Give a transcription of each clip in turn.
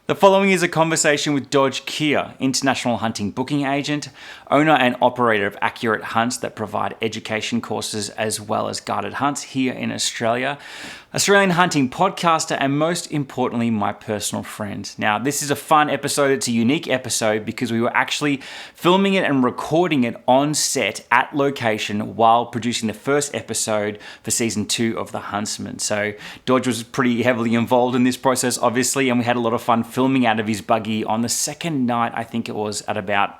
The following is a conversation with Dodge Keir, international hunting booking agent, owner and operator of Accurate Hunts that provide education courses as well as guided hunts here in Australia, Australian hunting podcaster, and most importantly, my personal friend. Now, this is a fun episode. It's a unique episode because we were actually filming it and recording it on set at location while producing the first episode for season 2 of The Huntsman. So Dodge was pretty heavily involved in this process, obviously, and we had a lot of fun filming out of his buggy on the second night. I think it was at about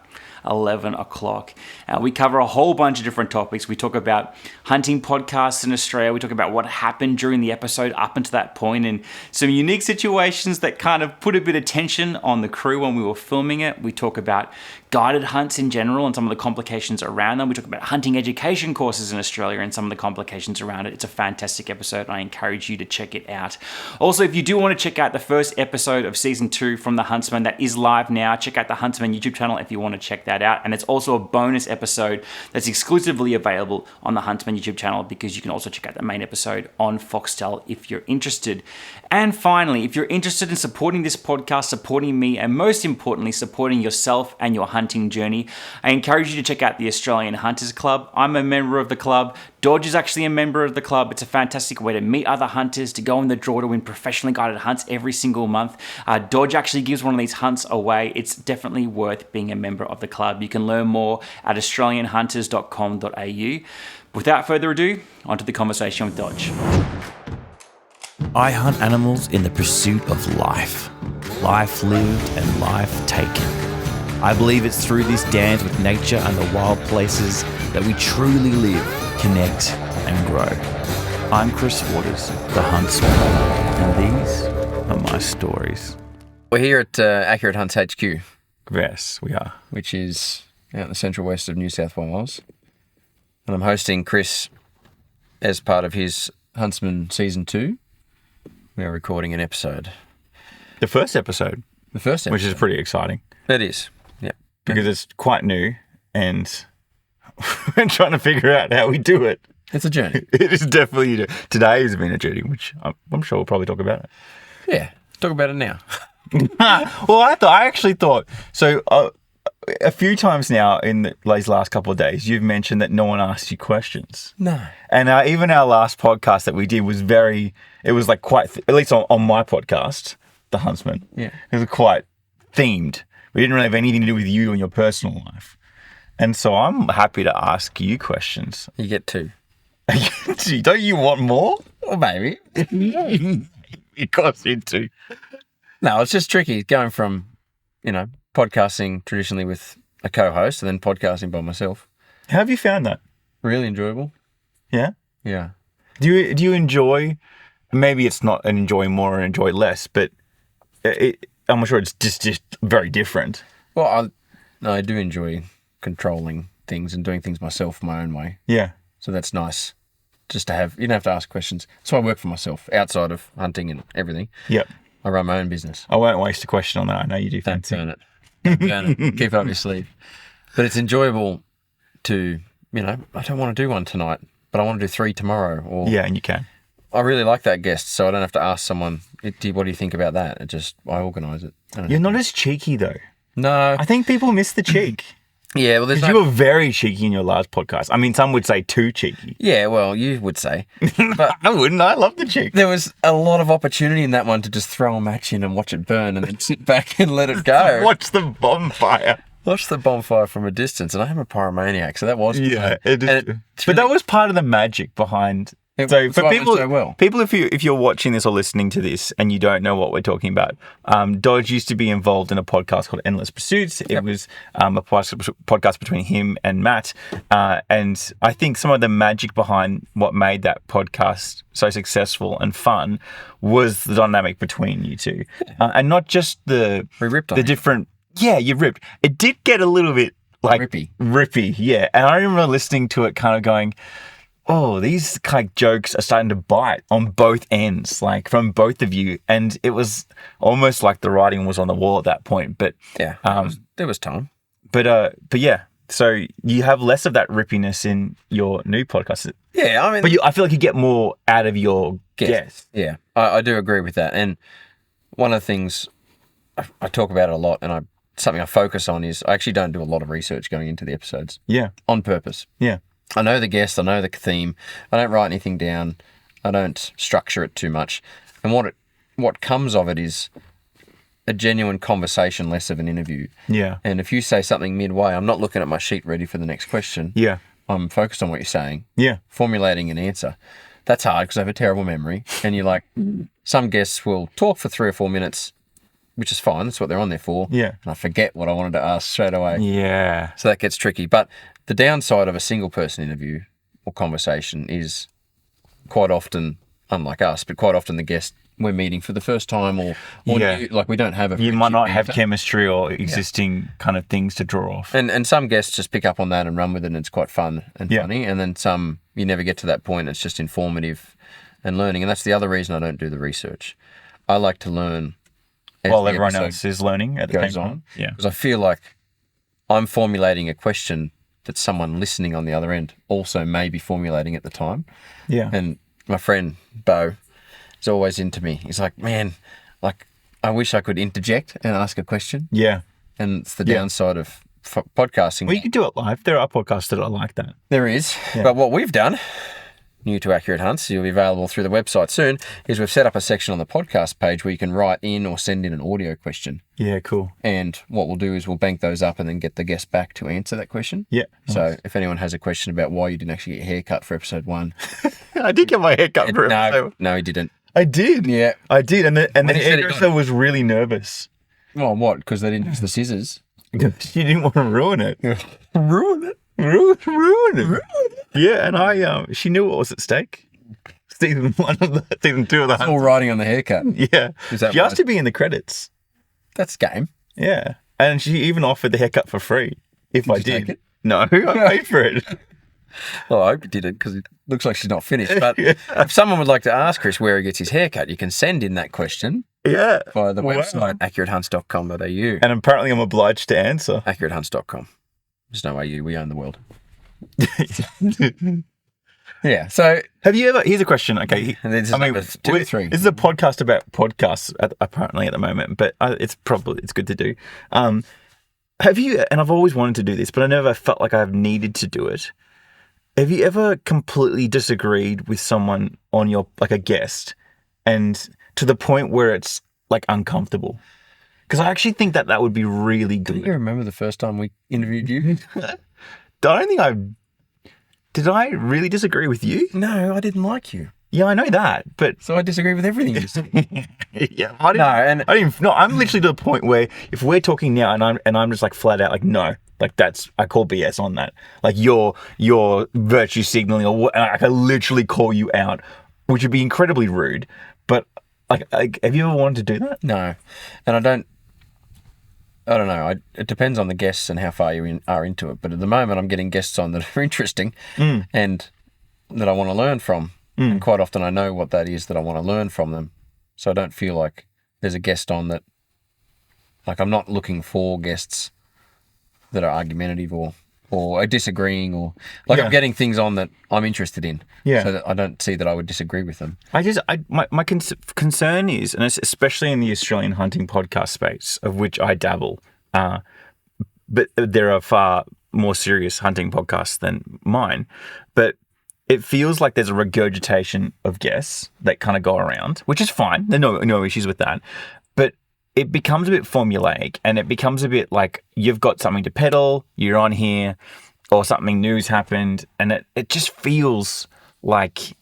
11 o'clock. We cover a whole bunch of different topics. We talk about hunting podcasts in Australia. We talk about what happened during the episode up until that point and some unique situations that kind of put a bit of tension on the crew when we were filming it. We talk about guided hunts in general and some of the complications around them. We talk about hunting education courses in Australia and some of the complications around it. It's a fantastic episode, and I encourage you to check it out. Also, if you do want to check out the first episode of season 2 from The Huntsman, that is live now. Check out the Huntsman YouTube channel if you want to check that out. And it's also a bonus episode that's exclusively available on the Huntsman YouTube channel, because you can also check out the main episode on Foxtel if you're interested. And finally, if you're interested in supporting this podcast, supporting me, and most importantly, supporting yourself and your hunting journey, I encourage you to check out the Australian Hunters Club. I'm a member of the club. Dodge is actually a member of the club. It's a fantastic way to meet other hunters, to go on the draw to win professionally guided hunts every single month. Dodge actually gives one of these hunts away. It's definitely worth being a member of the club. You can learn more at australianhunters.com.au. Without further ado, on to the conversation with Dodge. I hunt animals in the pursuit of life. Life lived and life taken. I believe it's through this dance with nature and the wild places that we truly live, connect, and grow. I'm Chris Waters, the Huntsman, and these are my stories. We're here at Accurate Hunts HQ. Yes, we are. Which is out in the central west of New South Wales. And I'm hosting Chris as part of his Huntsman Season 2. We are recording an episode. The first episode. Which is pretty exciting. It is, yeah. Because it's quite new and we're trying to figure out how we do it. It's a journey. It is definitely. Today has been a journey, which I'm sure we'll probably talk about it. Yeah, talk about it now. Well, I actually thought, so a few times now in these last couple of days, you've mentioned that no one asked you questions. No. And even our last podcast that we did was it was like quite, at least on my podcast, The Huntsman. Yeah. It was quite themed. We didn't really have anything to do with you and your personal life. And so I'm happy to ask you questions. You get 2. Don't you want more? Well, maybe. It costs you 2. No, it's just tricky going from, podcasting traditionally with a co-host and then podcasting by myself. How have you found that? Really enjoyable. Yeah? Yeah. Do you enjoy, maybe it's not an enjoy more or enjoy less, but I'm sure it's just very different. Well, I do enjoy controlling things and doing things myself my own way. Yeah. So that's nice just to have, you don't have to ask questions. So I work for myself outside of hunting and everything. Yep. I run my own business. I won't waste a question on that. I know you do. Don't burn it. Keep it up your sleeve. But it's enjoyable to, I don't want to do one tonight, but I want to do 3 tomorrow. Or yeah, and you can. I really like that guest, so I don't have to ask someone, what do you think about that? I organise it. You're not as cheeky though. No. I think people miss the cheek. Yeah, well, you were very cheeky in your last podcast. I mean, some would say too cheeky. Yeah, well, you would say. But I wouldn't. I love the cheek. There was a lot of opportunity in that one to just throw a match in and watch it burn and then sit back and let it go. Watch the bonfire. Watch the bonfire from a distance. And I am a pyromaniac, so that was fun. Yeah, it is. But that was part of the magic behind. So for people, if you're watching this or listening to this and you don't know what we're talking about, Dodge used to be involved in a podcast called Endless Pursuits. It was a podcast between him and Matt, and I think some of the magic behind what made that podcast so successful and fun was the dynamic between you two, and not just the different. Yeah, you ripped. It did get a little bit like rippy, yeah. And I remember listening to it, kind of going, oh, these kind of jokes are starting to bite on both ends, like from both of you. And it was almost like the writing was on the wall at that point. But yeah, there was time. But yeah, so you have less of that rippiness in your new podcast. Yeah, I mean, but I feel like you get more out of your guests. Yeah, I do agree with that. And one of the things I talk about it a lot, and something I focus on is I actually don't do a lot of research going into the episodes. Yeah. On purpose. Yeah. I know the guest, I know the theme. I don't write anything down. I don't structure it too much. And what comes of it is a genuine conversation, less of an interview. Yeah. And if you say something midway, I'm not looking at my sheet ready for the next question. Yeah. I'm focused on what you're saying. Yeah. Formulating an answer. That's hard because I have a terrible memory. And you're like, some guests will talk for 3 or 4 minutes, which is fine. That's what they're on there for. Yeah. And I forget what I wanted to ask straight away. Yeah. So that gets tricky. But the downside of a single person interview or conversation is quite often, unlike us, but quite often the guest we're meeting for the first time or Yeah. new, like we don't have a You might not friendship have chemistry or existing kind of things to draw off. And some guests just pick up on that and run with it, and it's quite fun and Yeah. funny. And then some, you never get to that point. It's just informative and learning. And that's the other reason I don't do the research. I like to learn as While the everyone episode else is learning at the goes same on. time. Yeah. Because I feel like I'm formulating a question that someone listening on the other end also may be formulating at the time. Yeah. And my friend, Bo, is always into me. He's like, man, like, I wish I could interject and ask a question. Yeah. And it's the Yeah. downside of podcasting. Well, you could do it live. There are podcasts that are like that. There is. But what we've done, new to Accurate Hunts, you'll be available through the website soon, is we've set up a section on the podcast page where you can write in or send in an audio question. Yeah, cool. And what we'll do is we'll bank those up and then get the guest back to answer that question. Yeah. So if anyone has a question about why you didn't actually get your hair cut for episode 1. I did get my hair cut for episode. No, he didn't. I did. Yeah. I did. And the he said he hairdresser was really nervous. Well, what? Because they didn't use the scissors. She didn't want to ruin it. Ruin it. Ruin it. Yeah, and she knew what was at stake. Season 2 of the All riding on the haircut. Yeah. Is that She asked right? to be in the credits. That's game. Yeah. And she even offered the haircut for free if I you take did. it? No, I paid for it. Well, I hope you didn't because it looks like she's not finished. But if someone would like to ask Chris where he gets his haircut, you can send in that question Yeah. via the Wow. website, accuratehunts.com.au. And apparently I'm obliged to answer. Accuratehunts.com. There's no way we own the world. Yeah. So Have you ever? Here's a question. Okay, and this is number 2 or 3. This is a podcast about podcasts apparently at the moment, but it's good to do. Have you? And I've always wanted to do this, but I never felt like I've needed to do it. Have you ever completely disagreed with someone on your like a guest, and to the point where it's like uncomfortable? Because I actually think that would be really good. Do you remember the first time we interviewed you? I don't think Did I really disagree with you? No, I didn't like you. Yeah, I know that, but So I disagree with everything you said. yeah, I'm literally to the point where if we're talking now and I'm just like flat out like no, like I call BS on that. Like you're virtue signaling or what, I can literally call you out, which would be incredibly rude. But like have you ever wanted to do that? No, and I don't know. It depends on the guests and how far you are into it. But at the moment, I'm getting guests on that are interesting and that I want to learn from. And quite often I know what that is that I want to learn from them. So I don't feel like there's a guest on that, like I'm not looking for guests that are argumentative or are disagreeing or like I'm getting things on that I'm interested in. Yeah. So that I don't see that I would disagree with them. My concern is, and it's especially in the Australian hunting podcast space, of which I dabble, but there are far more serious hunting podcasts than mine, but it feels like there's a regurgitation of guests that kind of go around, which is fine. There are no issues with that. But it becomes a bit formulaic and it becomes a bit like you've got something to peddle, you're on here, or something new's happened, and it just feels like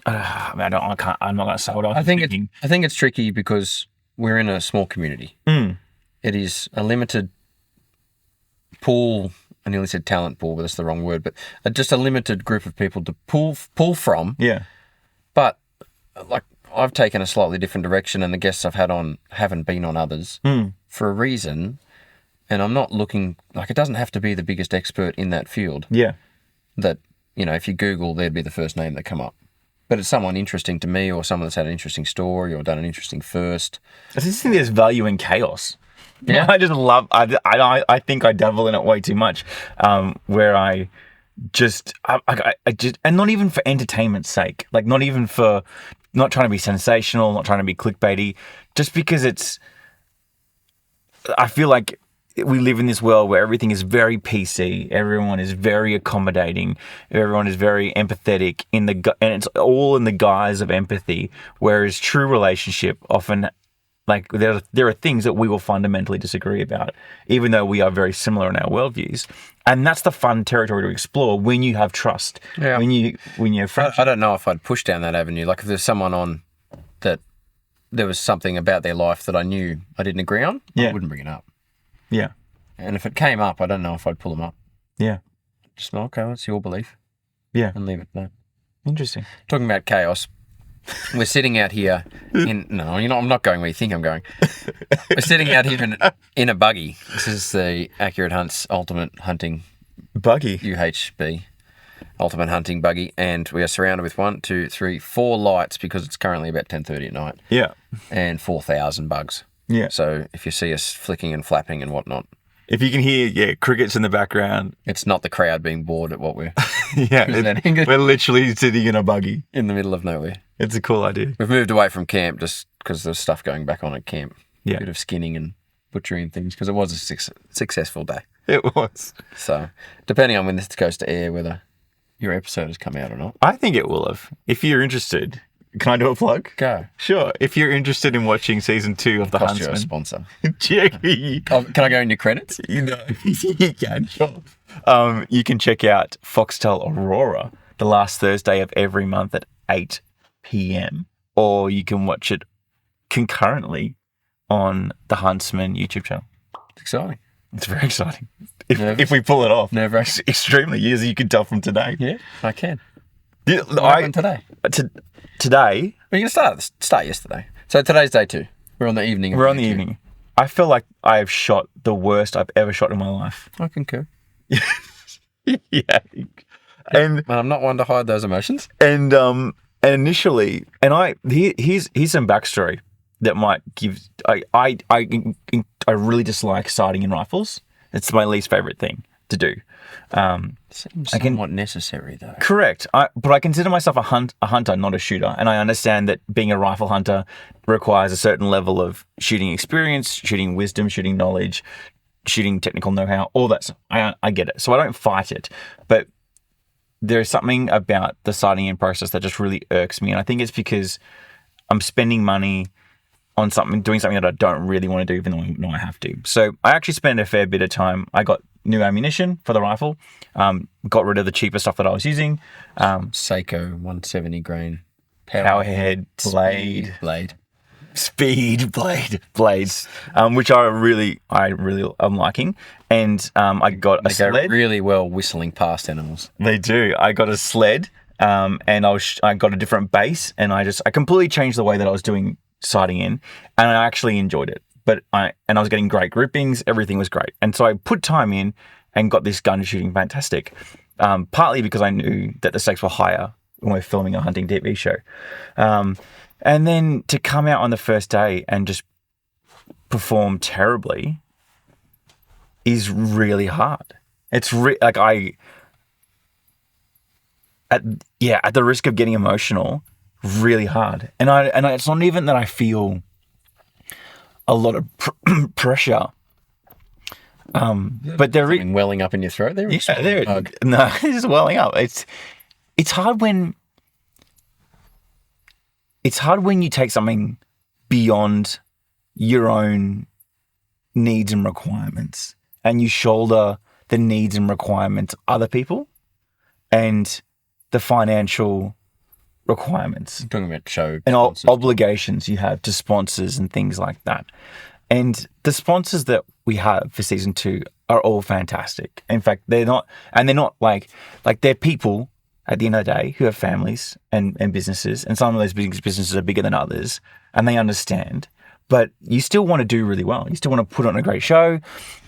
I'm not going to say what I was thinking. I think it's tricky because we're in a small community. It is a limited pool. I nearly said talent pool, but that's the wrong word. But just a limited group of people to pull from. Yeah. But like I've taken a slightly different direction, and the guests I've had on haven't been on others for a reason. And I'm not looking like it doesn't have to be the biggest expert in that field. Yeah. That if you Google, there'd be the first name that come up. But it's someone interesting to me, or someone that's had an interesting story, or done an interesting first. I just think there's value in chaos. Yeah. I just love. I think I dabble in it way too much, where I just, and not even for entertainment's sake, like not even for, not trying to be sensational, not trying to be clickbaity, just because it's I feel like we live in this world where everything is very PC. Everyone is very accommodating. Everyone is very empathetic and it's all in the guise of empathy. Whereas true relationship often, like there are things that we will fundamentally disagree about, even though we are very similar in our worldviews. And that's the fun territory to explore when you have trust. Yeah. When you have friendship. I don't know if I'd push down that avenue. Like if there's someone on that there was something about their life that I knew I didn't agree on, I wouldn't bring it up. Yeah. And if it came up, I don't know if I'd pull them up. Yeah. Just, okay, that's your belief. Yeah. And leave it there. Interesting. Talking about chaos, we're sitting out here I'm not going where you think I'm going. We're sitting out here in a buggy. This is the Accurate Hunts Ultimate Hunting Buggy. UHB Ultimate Hunting Buggy. And we are surrounded with 1, 2, 3, 4 lights because it's currently about 10:30 at night. Yeah. And 4,000 bugs. Yeah. So if you see us flicking and flapping and whatnot, if you can hear, crickets in the background. it's not the crowd being bored at what we're We're literally sitting in a buggy. in the middle of nowhere. It's a cool idea. We've moved away from camp just because there's stuff going back on at camp. Yeah. A bit of skinning and butchering things because it was a successful day. It was. So depending on when this goes to air, whether your episode has come out or not. I think it will have. If you're interested, can I do a plug? Go. Sure. If you're interested in watching season 2 of The Cost you a Huntsman. sponsor. Can I go into credits? You can, sure. You can check out Foxtel Aurora the last Thursday of every month at 8 p.m. Or you can watch it concurrently on the Huntsman YouTube channel. It's exciting. It's very exciting. If we pull it off. Nerve-wracking. Extremely, as you can tell from today. Yeah, I can. What happened today? Today, We're going to start yesterday. So today's day 2. We're on the evening. we're on the evening. I feel like I have shot the worst I've ever shot in my life. I concur. Yeah. And I'm not one to hide those emotions. And initially, here's some backstory that might give. I really dislike sighting in rifles. It's my least favorite thing to do. Seems somewhat necessary though. Correct. But I consider myself a hunter, not a shooter, and I understand that being a rifle hunter requires a certain level of shooting experience, shooting wisdom, shooting knowledge, shooting technical know-how. All that. I get it. So I don't fight it, but there's something about the sighting in process that just really irks me. And I think it's because I'm spending money on doing something that I don't really want to do, even though I know I have to. So I actually spent a fair bit of time. I got new ammunition for the rifle, got rid of the cheaper stuff that I was using. Seiko 170 grain. Powerhead, speed blades, which I'm liking. And I got a sled. Go really well whistling past animals. They do. I got a sled, and I got a different base, and I completely changed the way that I was doing sighting in, and I actually enjoyed it. But I was getting great groupings. Everything was great, and so I put time in and got this gun shooting fantastic. Partly because I knew that the stakes were higher when we're filming a hunting TV show. And then to come out on the first day and just perform terribly is really hard. It's at the risk of getting emotional, really hard. And it's not even that I feel a lot of pressure. But there is welling up in your throat there. No, it's just welling up. It's hard when you take something beyond your own needs and requirements and you shoulder the needs and requirements of other people and the financial requirements. I'm talking about show and obligations you have to sponsors and things like that. And the sponsors that we have for season 2 are all fantastic. In fact, they're not like they're people at the end of the day who have families and businesses, and some of those businesses are bigger than others, and they understand. But you still want to do really well. You still want to put on a great show.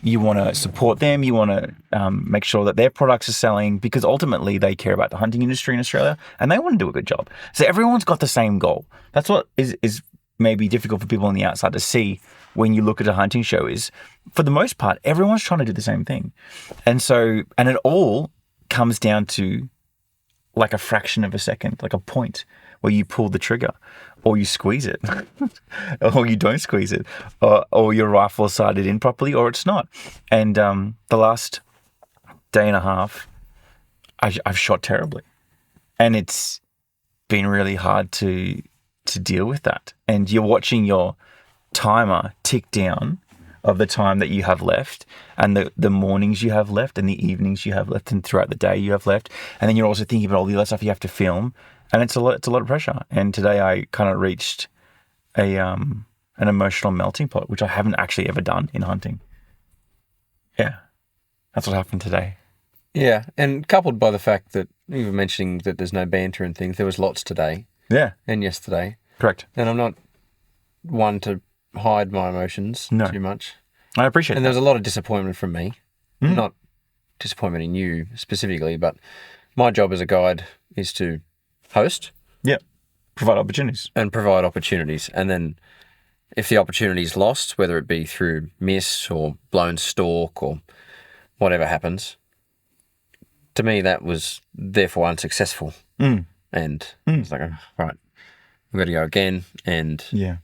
You want to support them. You want to make sure that their products are selling, because ultimately they care about the hunting industry in Australia and they want to do a good job. So everyone's got the same goal. That's what is maybe difficult for people on the outside to see when you look at a hunting show is, for the most part, everyone's trying to do the same thing. And it all comes down to like a fraction of a second, like a point where you pull the trigger. or you squeeze it, or you don't squeeze it, or your rifle sighted in properly, or it's not. And the last day and a half, I've shot terribly, and it's been really hard to deal with that. And you're watching your timer tick down of the time that you have left, and the mornings you have left, and the evenings you have left, and throughout the day you have left. And then you're also thinking about all the other stuff you have to film, and it's a lot of pressure. And today I kind of reached an emotional melting pot, which I haven't actually ever done in hunting. Yeah, that's what happened today. Yeah, and coupled by the fact that you were mentioning that there's no banter and things, there was lots today. Yeah. And yesterday. Correct. And I'm not one to hide my emotions too much. I appreciate and that. There was a lot of disappointment from me. Not disappointment in you specifically, but my job as a guide is to host. Yeah. Provide opportunities. And provide opportunities. And then if the opportunity is lost, whether it be through miss or blown stalk or whatever happens, to me that was therefore unsuccessful. And it's like, oh, right, we've got to go again. And, deer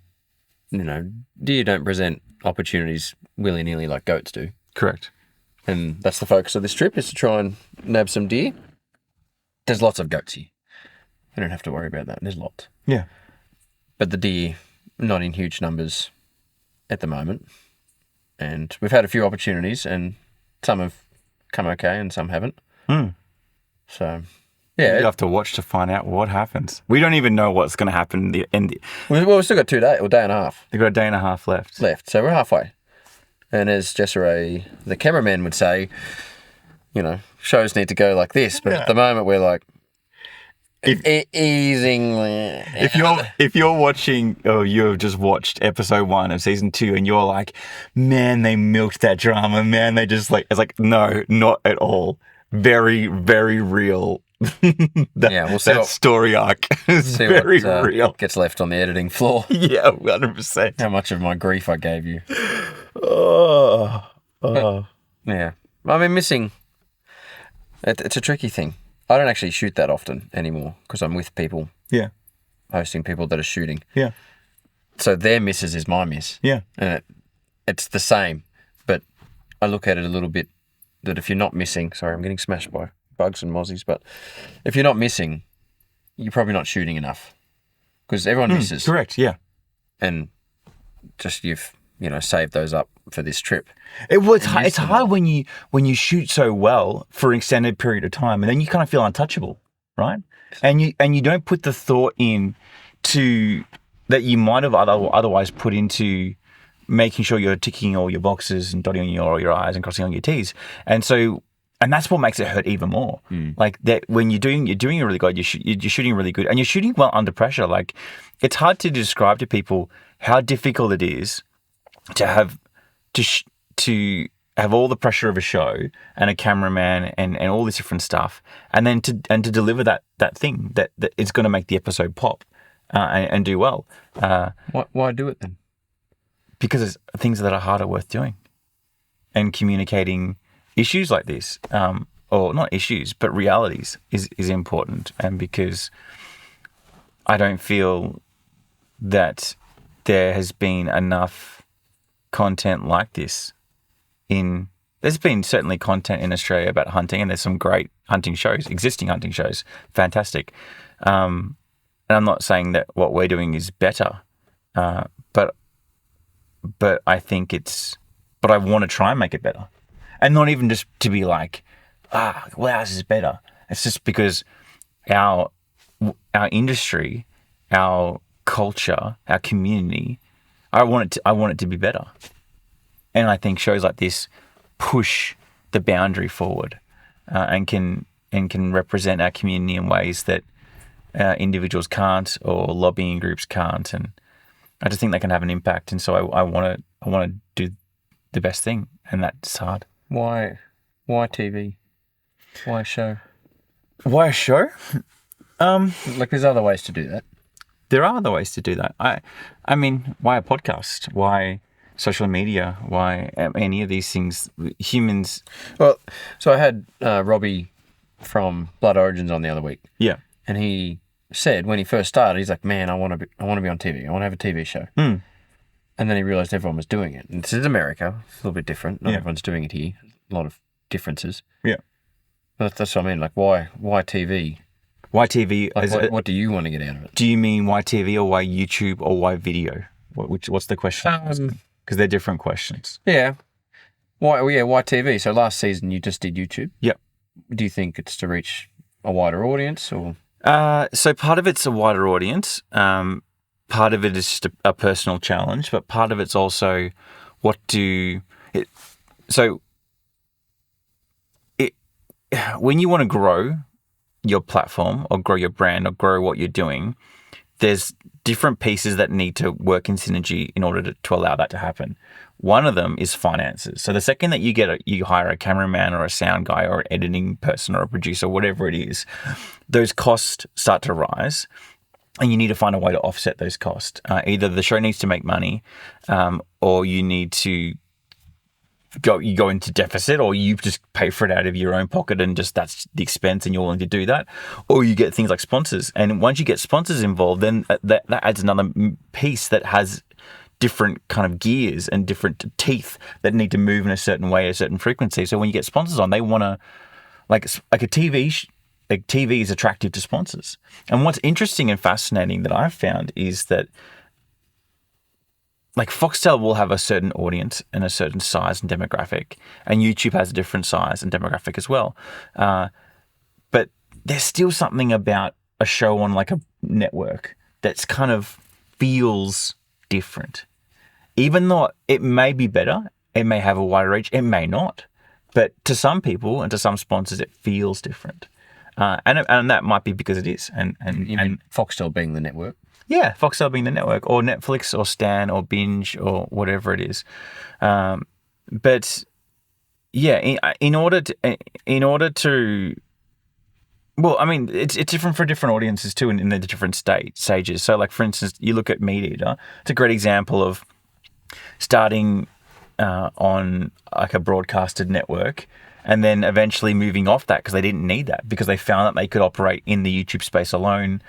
don't present opportunities willy-nilly like goats do. Correct. And that's the focus of this trip, is to try and nab some deer. There's lots of goats here. I don't have to worry about that. There's lots. Yeah. But the deer, not in huge numbers at the moment. And we've had a few opportunities, and some have come okay and some haven't. So, yeah. You have to watch to find out what happens. We don't even know what's going to happen. Well, we've still got 2 days, or day and a half. They've got a day and a half left. So we're halfway. And as Jessere, the cameraman, would say, shows need to go like this. But at the moment, we're like, easingly. If you're watching, or you've just watched episode 1 of season 2, and you're like, man, they milked that drama. Man, they just it's like, no, not at all. Very, very real. That story arc is very real. Gets left on the editing floor. Yeah, 100%. How much of my grief I gave you. Yeah. I mean, missing. It's a tricky thing. I don't actually shoot that often anymore because I'm with people. Yeah. Hosting people that are shooting. Yeah. So their misses is my miss. Yeah. And it's the same, but I look at it a little bit that if you're not missing, sorry, I'm getting smashed by bugs and mozzies, but if you're not missing, you're probably not shooting enough because everyone misses. Correct, yeah. And just you've saved those up for this trip. It's hard when you shoot so well for an extended period of time, and then you kind of feel untouchable, right? And you don't put the thought in to that you might have otherwise put into making sure you're ticking all your boxes and dotting all your I's and crossing all your T's. And that's what makes it hurt even more. Like that, when you're doing really good, you're shooting really good, and you're shooting well under pressure. Like, it's hard to describe to people how difficult it is to have to have all the pressure of a show and a cameraman and all this different stuff, and then to deliver that thing that is going to make the episode pop and do well. Why do it then? Because it's things that are harder worth doing, and communicating issues like this, or not issues, but realities is important. And because I don't feel that there has been enough content like this there's been certainly content in Australia about hunting, and there's some great hunting shows, existing hunting shows, fantastic. And I'm not saying that what we're doing is better, but I think but I want to try and make it better. And not even just to be like, wow, this is better. It's just because our industry, our culture, our community, I want it to be better. And I think shows like this push the boundary forward, and can represent our community in ways that individuals can't, or lobbying groups can't. And I just think they can have an impact. And so I want to do the best thing, and that's hard. Why TV? Why a show? Why a show? There's other ways to do that. There are other ways to do that. I mean, why a podcast? Why social media? Why any of these things? Humans. Well, so I had Robbie from Blood Origins on the other week. Yeah. And he said when he first started, he's like, man, I want to be on TV. I want to have a TV show. And then he realised everyone was doing it. And this is America. It's a little bit different. Not everyone's doing it here. A lot of differences. Yeah. But that's what I mean. Like, why TV? Why TV? Like, what do you want to get out of it? Do you mean why TV or why YouTube or why video? What's the question? Because they're different questions. Yeah. Why TV? So last season you just did YouTube? Yep. Do you think it's to reach a wider audience or? So part of it's a wider audience. Part of it is just a personal challenge, but part of it's also when you want to grow your platform or grow your brand or grow what you're doing, there's different pieces that need to work in synergy in order to allow that to happen. One of them is finances. So the second that you hire a cameraman or a sound guy or an editing person or a producer, whatever it is, those costs start to rise. And you need to find a way to offset those costs. Either the show needs to make money, or you need to go into deficit, or you just pay for it out of your own pocket and just that's the expense and you're willing to do that. Or you get things like sponsors. And once you get sponsors involved, then that adds another piece that has different kind of gears and different teeth that need to move in a certain way, a certain frequency. So when you get sponsors on, they want to, like a TV is attractive to sponsors. And what's interesting and fascinating that I've found is that like Foxtel will have a certain audience and a certain size and demographic, and YouTube has a different size and demographic as well. But there's still something about a show on like a network that's kind of feels different. Even though it may be better, it may have a wider reach, it may not. But to some people and to some sponsors, it feels different. And that might be because it is. And Foxtel being the network? Yeah, Foxtel being the network, or Netflix, or Stan, or Binge, or whatever it is. But yeah, in order to, well, I mean, it's different for different audiences too, in the different stages. So, like for instance, you look at Meat Eater. It's a great example of starting on like a broadcasted network, and then eventually moving off that because they didn't need that, because they found that they could operate in the YouTube space alone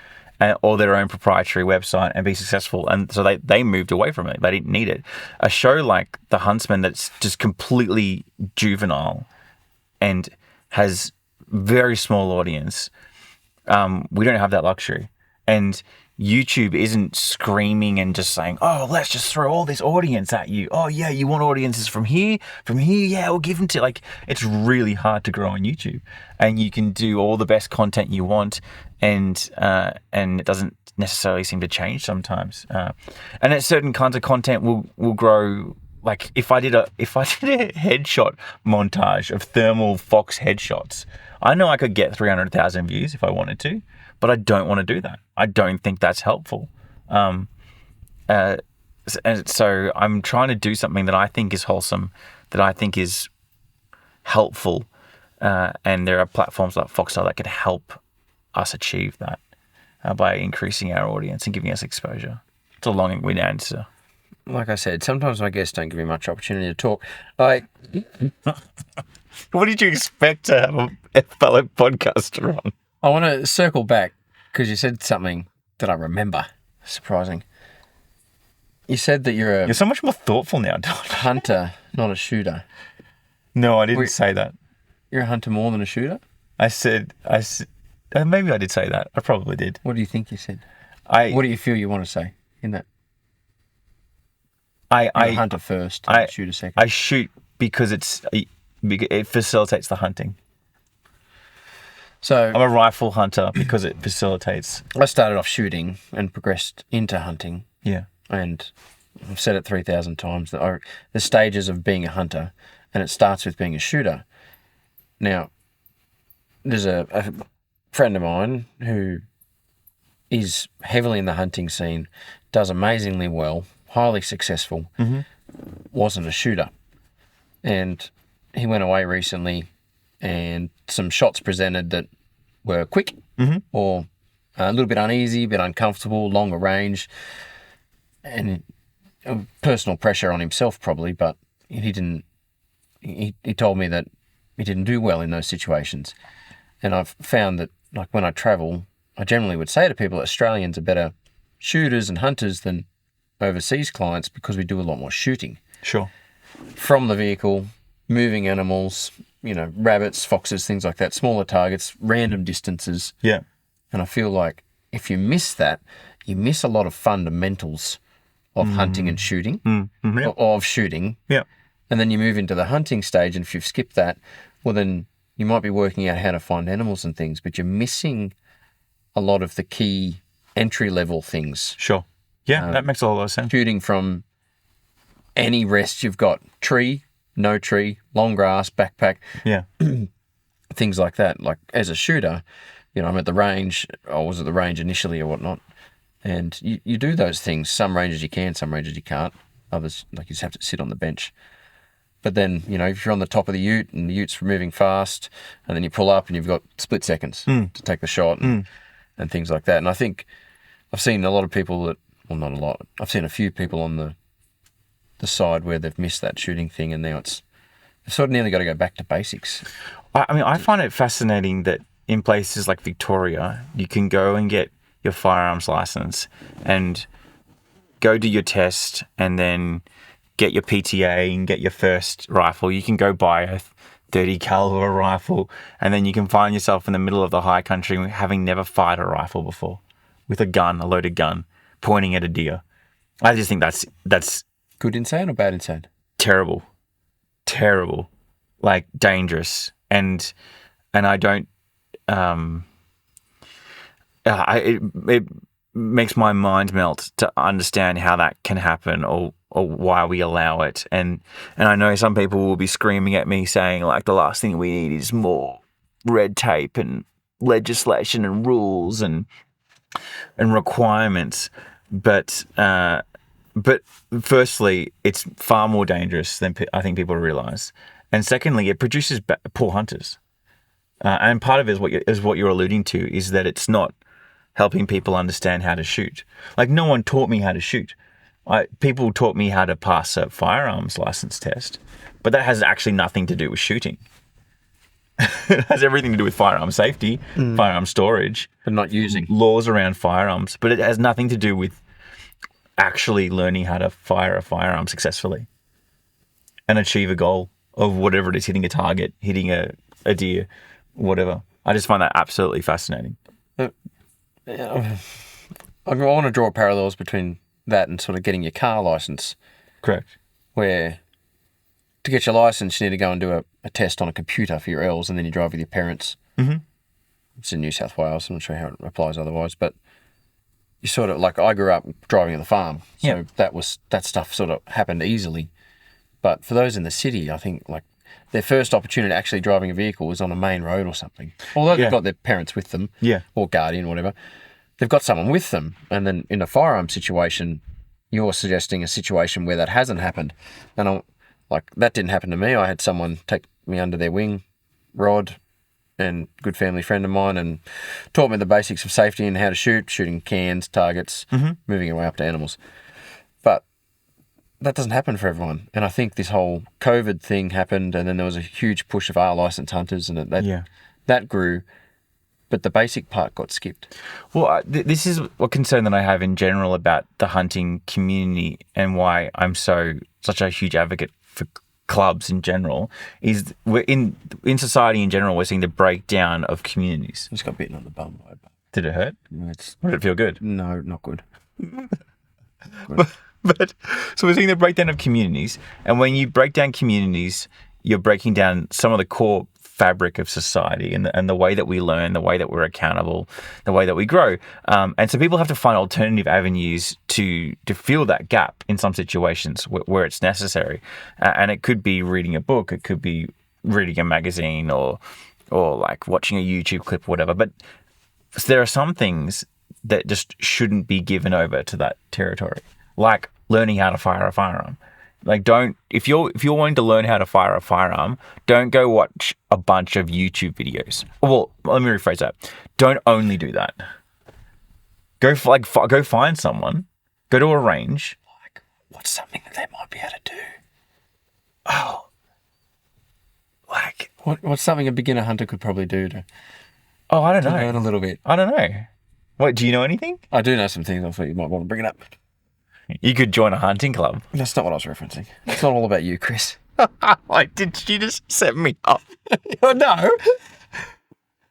or their own proprietary website and be successful. And so they moved away from it. They didn't need it. A show like The Huntsman that's just completely juvenile and has very small audience, we don't have that luxury. And YouTube isn't screaming and just saying, oh, let's just throw all this audience at you. Oh, yeah, you want audiences from here? Yeah, we'll give them to, like, it's really hard to grow on YouTube. And you can do all the best content you want, and it doesn't necessarily seem to change sometimes. And at certain kinds of content will grow. Like if I did a headshot montage of thermal fox headshots, I know I could get 300,000 views if I wanted to, but I don't want to do that. I don't think that's helpful. And so I'm trying to do something that I think is wholesome, that I think is helpful. And there are platforms like Foxtel that can help us achieve that by increasing our audience and giving us exposure. It's a long-winded answer. Like I said, sometimes my guests don't give me much opportunity to talk. What did you expect to have a fellow podcaster on? I want to circle back because you said something that I remember. Surprising. You said that you're so much more thoughtful now, Dodge. Hunter, not a shooter. No, I didn't say that. You're a hunter more than a shooter? I said, maybe I did say that. I probably did. What do you think you said? What do you feel you want to say in that? I hunter first, shoot a second. I shoot because it facilitates the hunting. So I'm a rifle hunter because it facilitates. I started off shooting and progressed into hunting. Yeah. And I've said it 3,000 times that the stages of being a hunter, and it starts with being a shooter. Now, there's a friend of mine who is heavily in the hunting scene, does amazingly well, highly successful, wasn't a shooter. And he went away recently and some shots presented that were quick or a little bit uneasy, a bit uncomfortable, longer range, and personal pressure on himself probably, but he told me that he didn't do well in those situations. And I've found that, like, when I travel, I generally would say to people, Australians are better shooters and hunters than overseas clients because we do a lot more shooting. Sure. From the vehicle, moving animals, rabbits, foxes, things like that, smaller targets, random distances. Yeah. And I feel like if you miss that, you miss a lot of fundamentals of hunting and shooting, of shooting. Yeah. And then you move into the hunting stage, and if you've skipped that, well, then you might be working out how to find animals and things, but you're missing a lot of the key entry-level things. Sure. Yeah, that makes a lot of sense. Shooting from any rest you've got, tree, no tree, long grass, backpack. Yeah. Things like that. Like as a shooter, I'm at the range. I was at the range initially or whatnot. And you do those things. Some ranges you can, some ranges you can't. Others, like you just have to sit on the bench. But then, if you're on the top of the ute and the ute's moving fast and then you pull up and you've got split seconds to take the shot and things like that. And I think I've seen a lot of people that, well, not a lot. I've seen a few people on the side where they've missed that shooting thing and now they've sort of nearly got to go back to basics. I find it fascinating that in places like Victoria, you can go and get your firearms license and go do your test and then get your PTA and get your first rifle. You can go buy a 30 caliber rifle and then you can find yourself in the middle of the high country having never fired a rifle before with a loaded gun, pointing at a deer. I just think that's good insane or bad insane? Terrible, like dangerous. And I don't, it makes my mind melt to understand how that can happen or why we allow it. And I know some people will be screaming at me saying like the last thing we need is more red tape and legislation and rules and requirements. But firstly, it's far more dangerous than I think people realise. And secondly, it produces poor hunters. And part of it is what you're alluding to, is that it's not helping people understand how to shoot. Like no one taught me how to shoot. People taught me how to pass a firearms license test, but that has actually nothing to do with shooting. It has everything to do with firearm safety, firearm storage, but not using laws around firearms. But it has nothing to do with actually learning how to fire a firearm successfully and achieve a goal of whatever it is, hitting a target, hitting a deer, whatever. I just find that absolutely fascinating. I want to draw parallels between that and sort of getting your car license. Correct. Where to get your license, you need to go and do a test on a computer for your L's, and then you drive with your parents. Mm-hmm. It's in New South Wales. I'm not sure how it applies otherwise, but you sort of, like I grew up driving on the farm, so that stuff sort of happened easily. But for those in the city, I think like their first opportunity actually driving a vehicle was on a main road or something. Although they've got their parents with them, or guardian, whatever, they've got someone with them. And then in a firearm situation, you're suggesting a situation where that hasn't happened. And that didn't happen to me. I had someone take me under their wing, Rod, and good family friend of mine, and taught me the basics of safety and how to shoot, shooting cans, targets, moving your way up to animals. But that doesn't happen for everyone. And I think this whole COVID thing happened, and then there was a huge push of our licensed hunters, and that grew, but the basic part got skipped. Well, this is a concern that I have in general about the hunting community and why I'm such a huge advocate for clubs in general, is we're in society in general, we're seeing the breakdown of communities. I just got bitten on the bum by a bug. Did it hurt? No, did it feel good? No, not good. But so we're seeing the breakdown of communities, and when you break down communities, you're breaking down some of the core fabric of society and the way that we learn, the way that we're accountable, the way that we grow. And so people have to find alternative avenues to fill that gap in some situations where it's necessary. And it could be reading a book, it could be reading a magazine or like watching a YouTube clip or whatever. But there are some things that just shouldn't be given over to that territory, like learning how to fire a firearm. Like, if you're wanting to learn how to fire a firearm, don't go watch a bunch of YouTube videos. Well, let me rephrase that. Don't only do that. Go find someone. Go to a range. Like, what's something that they might be able to do? Oh, like what's something a beginner hunter could probably do to? I don't know. Learn a little bit. I don't know. What, do you know anything? I do know some things. I thought you might want to bring it up. You could join a hunting club. That's not what I was referencing. It's not all about you, Chris. Like, did you just set me up? Oh, no.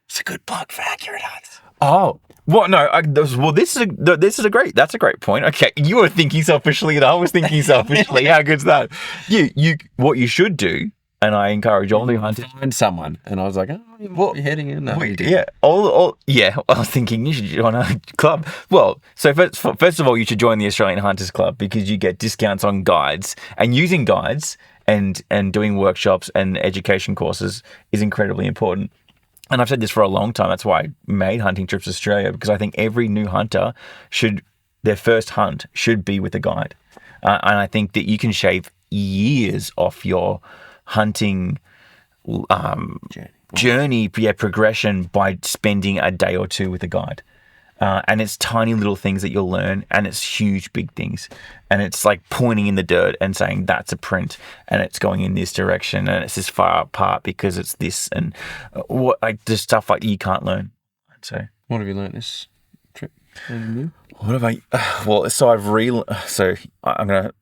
It's a good plug for Accurate Hunts. Oh, well, no. That's a great point. Okay, you were thinking selfishly, and I was thinking selfishly. How good's that? What you should do, and I encourage all new hunters. Find someone, and I was like, you're heading in. No, you did. Yeah, I was thinking you should join a club. Well, so first of all, you should join the Australian Hunters Club because you get discounts on guides, and using guides and doing workshops and education courses is incredibly important. And I've said this for a long time. That's why I made Hunting Trips Australia, because I think every new hunter their first hunt should be with a guide. And I think that you can shave years off your hunting journey, progression by spending a day or two with a guide. And it's tiny little things that you'll learn, and it's huge, big things. And it's like pointing in the dirt and saying, that's a print, and it's going in this direction, and it's this far apart because it's this, and just stuff like you can't learn. So, what have you learnt this trip? What have I? Well, so I'm going to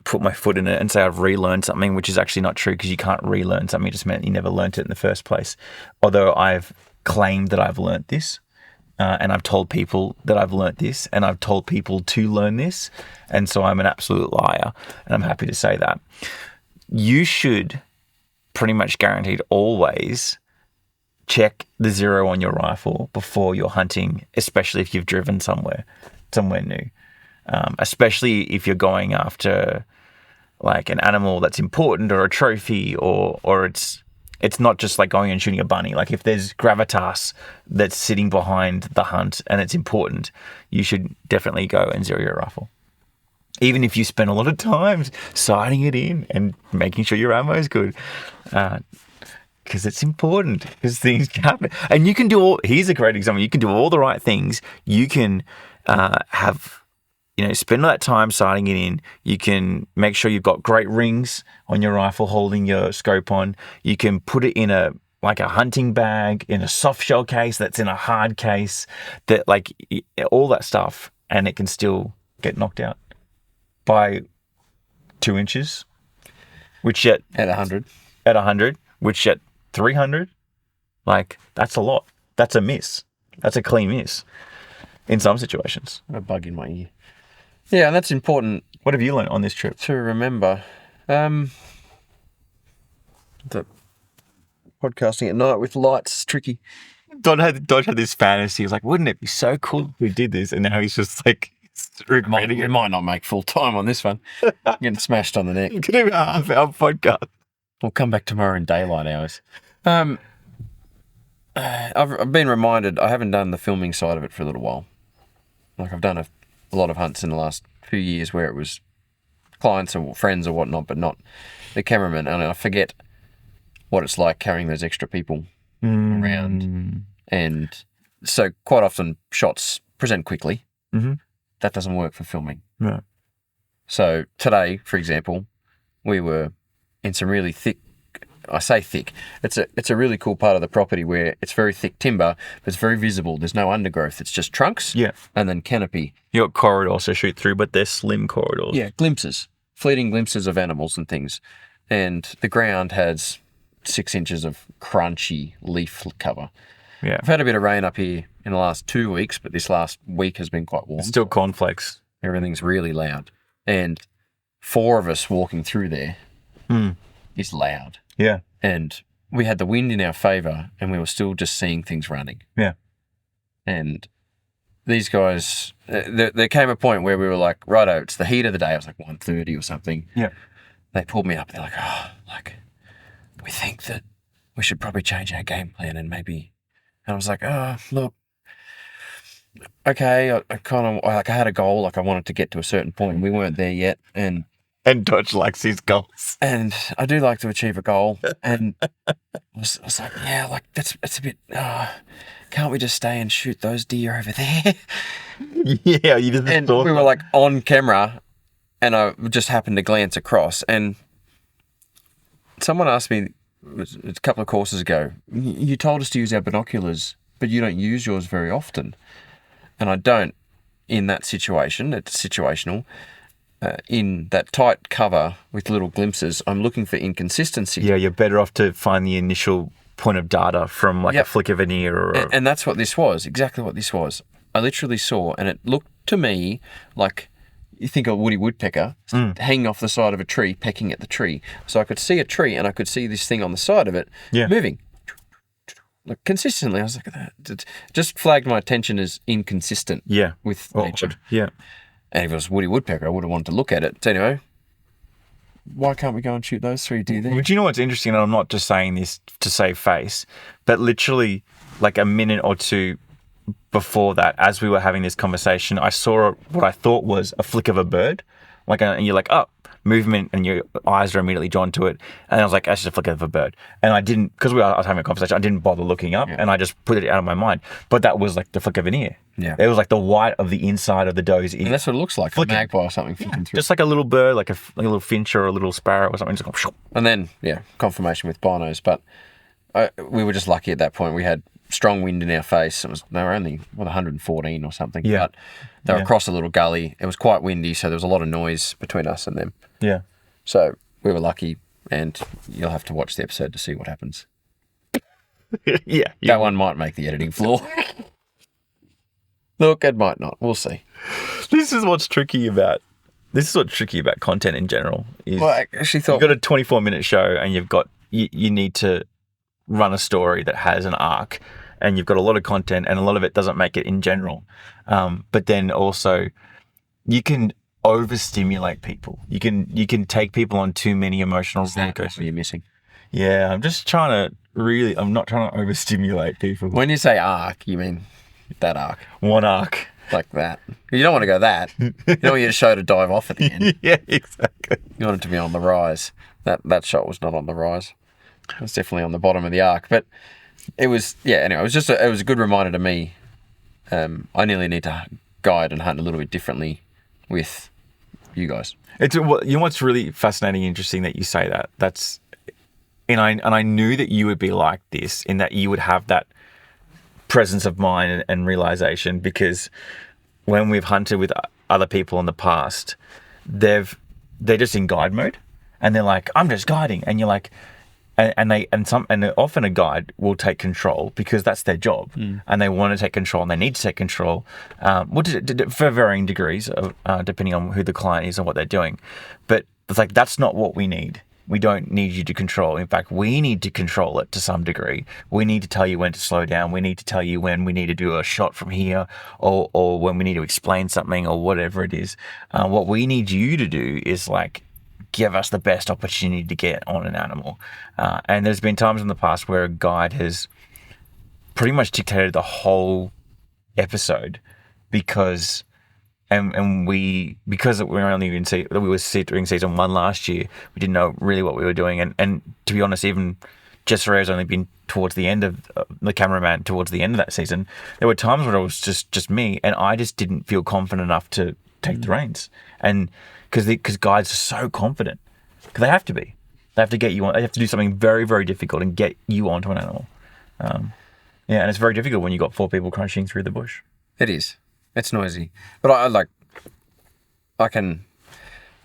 put my foot in it and say I've relearned something, which is actually not true, because you can't relearn something. It just meant you never learnt it in the first place. Although I've claimed that I've learnt this. And I've told people that I've learnt this, and I've told people to learn this. And so I'm an absolute liar, and I'm happy to say that. You should pretty much guaranteed always check the zero on your rifle before you're hunting, especially if you've driven somewhere new. Especially if you're going after like an animal that's important or a trophy, or it's not just like going and shooting a bunny. Like if there's gravitas that's sitting behind the hunt and it's important, you should definitely go and zero your rifle. Even if you spend a lot of time sighting it in and making sure your ammo is good. Because it's important, because things happen. And you can here's a great example. You can do all the right things. You can spend all that time sighting it in. You can make sure you've got great rings on your rifle holding your scope on. You can put it in a hunting bag, in a soft shell case that's in a hard case, that like all that stuff, and it can still get knocked out by 2 inches, which at 100, which at 300, like that's a lot. That's a miss. That's a clean miss in some situations. A bug in my ear. Yeah, and that's important. What have you learned on this trip? To remember, that podcasting at night with lights is tricky. Dodge had this fantasy. He was like, wouldn't it be so cool if we did this? And now he's just like, regretting it. It might not make full time on this one. Getting smashed on the neck. Could do a half-hour podcast. We'll come back tomorrow in daylight hours. I've been reminded, I haven't done the filming side of it for a little while. Like I've done a lot of hunts in the last few years where it was clients or friends or whatnot, but not the cameraman. And I forget what it's like carrying those extra people around. And so quite often shots present quickly. Mm-hmm. That doesn't work for filming. Right. So today, for example, we were in some really thick, I say thick, it's a really cool part of the property where it's very thick timber, but it's very visible. There's no undergrowth. It's just trunks and then canopy. You got corridors to shoot through, but they're slim corridors. Yeah, fleeting glimpses of animals and things. And the ground has 6 inches of crunchy leaf cover. Yeah. I've had a bit of rain up here in the last 2 weeks, but this last week has been quite warm. It's still cornflakes. Everything's really loud. And 4 of us walking through there is loud. Yeah. And we had the wind in our favour and we were still just seeing things running. Yeah. And these guys, there came a point where we were like, righto, it's the heat of the day. It was like 1:30 or something. Yeah. They pulled me up. They're like, we think that we should probably change our game plan and maybe... And I was like, look, okay, I had a goal, like I wanted to get to a certain point. We weren't there yet. And Dodge likes his goals. And I do like to achieve a goal. And I was like, yeah, like that's a bit, can't we just stay and shoot those deer over there? Yeah, you just and thought we were like on camera and I just happened to glance across and someone asked me a couple of courses ago, you told us to use our binoculars, but you don't use yours very often. And I don't, in that situation, it's situational, in that tight cover with little glimpses, I'm looking for inconsistency. Yeah, you're better off to find the initial point of data from like a flick of an ear. Or and that's what this was, exactly what this was. I literally saw, and it looked to me like, you think of a woody woodpecker hanging off the side of a tree, pecking at the tree. So I could see a tree and I could see this thing on the side of it moving. Like consistently. I was like, it just flagged my attention as inconsistent with nature. Yeah. And if it was woody woodpecker, I would have wanted to look at it. So anyway, why can't we go and shoot those 3 deer there? But you know what's interesting, and I'm not just saying this to save face, but literally like a minute or two before that, as we were having this conversation, I saw what I thought was a flick of a bird. And you're like, oh, movement, and your eyes are immediately drawn to it. And I was like, that's just a flick of a bird. And I didn't, because I was having a conversation, I didn't bother looking up, and I just put it out of my mind. But that was like the flick of an ear. Yeah. It was like the white of the inside of the doe's ear. And that's what it looks like, flicking. A magpie or something flicking through. Just like a little bird, like a little finch or a little sparrow or something. Just go, and then, confirmation with binos. But we were just lucky at that point. We had strong wind in our face. They were only 114 or something. Yeah. But they were across a little gully. It was quite windy, so there was a lot of noise between us and them. Yeah. So we were lucky, and you'll have to watch the episode to see what happens. Yeah. That one might make the editing floor. Look, it might not. We'll see. This is what's tricky about content in general. Well, I actually thought you've got a 24-minute show, and you need to run a story that has an arc, and you've got a lot of content, and a lot of it doesn't make it in general. But then also, you can overstimulate people. You can take people on too many emotional roller coasters. What you're missing. Yeah, I'm not trying to overstimulate people. When you say arc, you mean that arc. One arc. Like that. You don't want to go that. You don't want your show to dive off at the end. Yeah, exactly. You want it to be on the rise. That shot was not on the rise. It was definitely on the bottom of the arc. But it was, anyway, it was a good reminder to me. I nearly need to guide and hunt a little bit differently with you guys. You know what's really fascinating, interesting that you say that. I knew that you would be like this, in that you would have that presence of mind and realization, because when we've hunted with other people in the past, they're just in guide mode, and they're like, I'm just guiding, and you're like, and often a guide will take control because that's their job, and they want to take control, and they need to take control, for varying degrees, depending on who the client is and what they're doing. But it's like, that's not what we need. We don't need you to control. In fact, we need to control it to some degree. We need to tell you when to slow down. We need to tell you when we need to do a shot from here, or when we need to explain something, or whatever it is. What we need you to do is like give us the best opportunity to get on an animal. And there's been times in the past where a guide has pretty much dictated the whole episode because we were only in we were during season 1 last year. We didn't know really what we were doing, and to be honest, even Jess Ferrer's only been towards the end of the cameraman towards the end of that season. There were times where it was just me, and I just didn't feel confident enough to take the reins, and because guides are so confident, because they have to be. They have to get you on. They have to do something very, very difficult and get you onto an animal. And it's very difficult when you've got 4 people crunching through the bush. It is. It's noisy. But I don't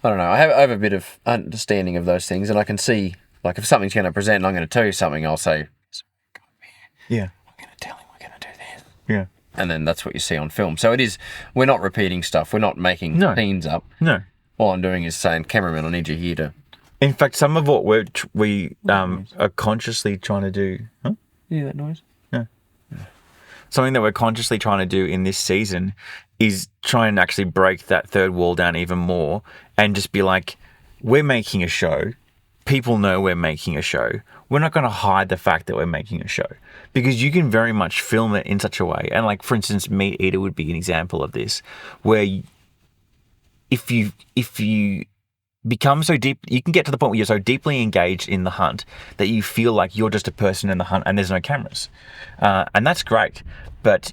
know, I have a bit of understanding of those things, and I can see, like, if something's going to present and I'm going to tell you something, I'll say, yeah, I'm going to tell him we're going to do this. Yeah. And then that's what you see on film. So it is, we're not repeating stuff. We're not making scenes up. No. All I'm doing is saying, cameraman, I need you here to... In fact, some of what we are consciously trying to do... Huh? You hear that noise? Something that we're consciously trying to do in this season is try and actually break that third wall down even more, and just be like, we're making a show. People know we're making a show. We're not going to hide the fact that we're making a show, because you can very much film it in such a way. And like, for instance, Meat Eater would be an example of this, where if you become so deep, you can get to the point where you're so deeply engaged in the hunt that you feel like you're just a person in the hunt and there's no cameras. And that's great, but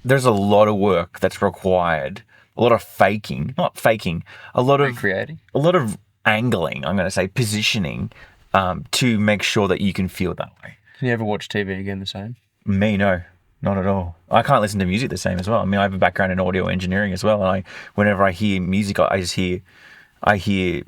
there's a lot of work that's required, a lot of a lot of recreating, a lot of angling, I'm going to say positioning, to make sure that you can feel that way. Can you ever watch TV again the same? Me, no. not at all. I can't listen to music the same as well. I mean, I have a background in audio engineering as well, and whenever I hear music, I hear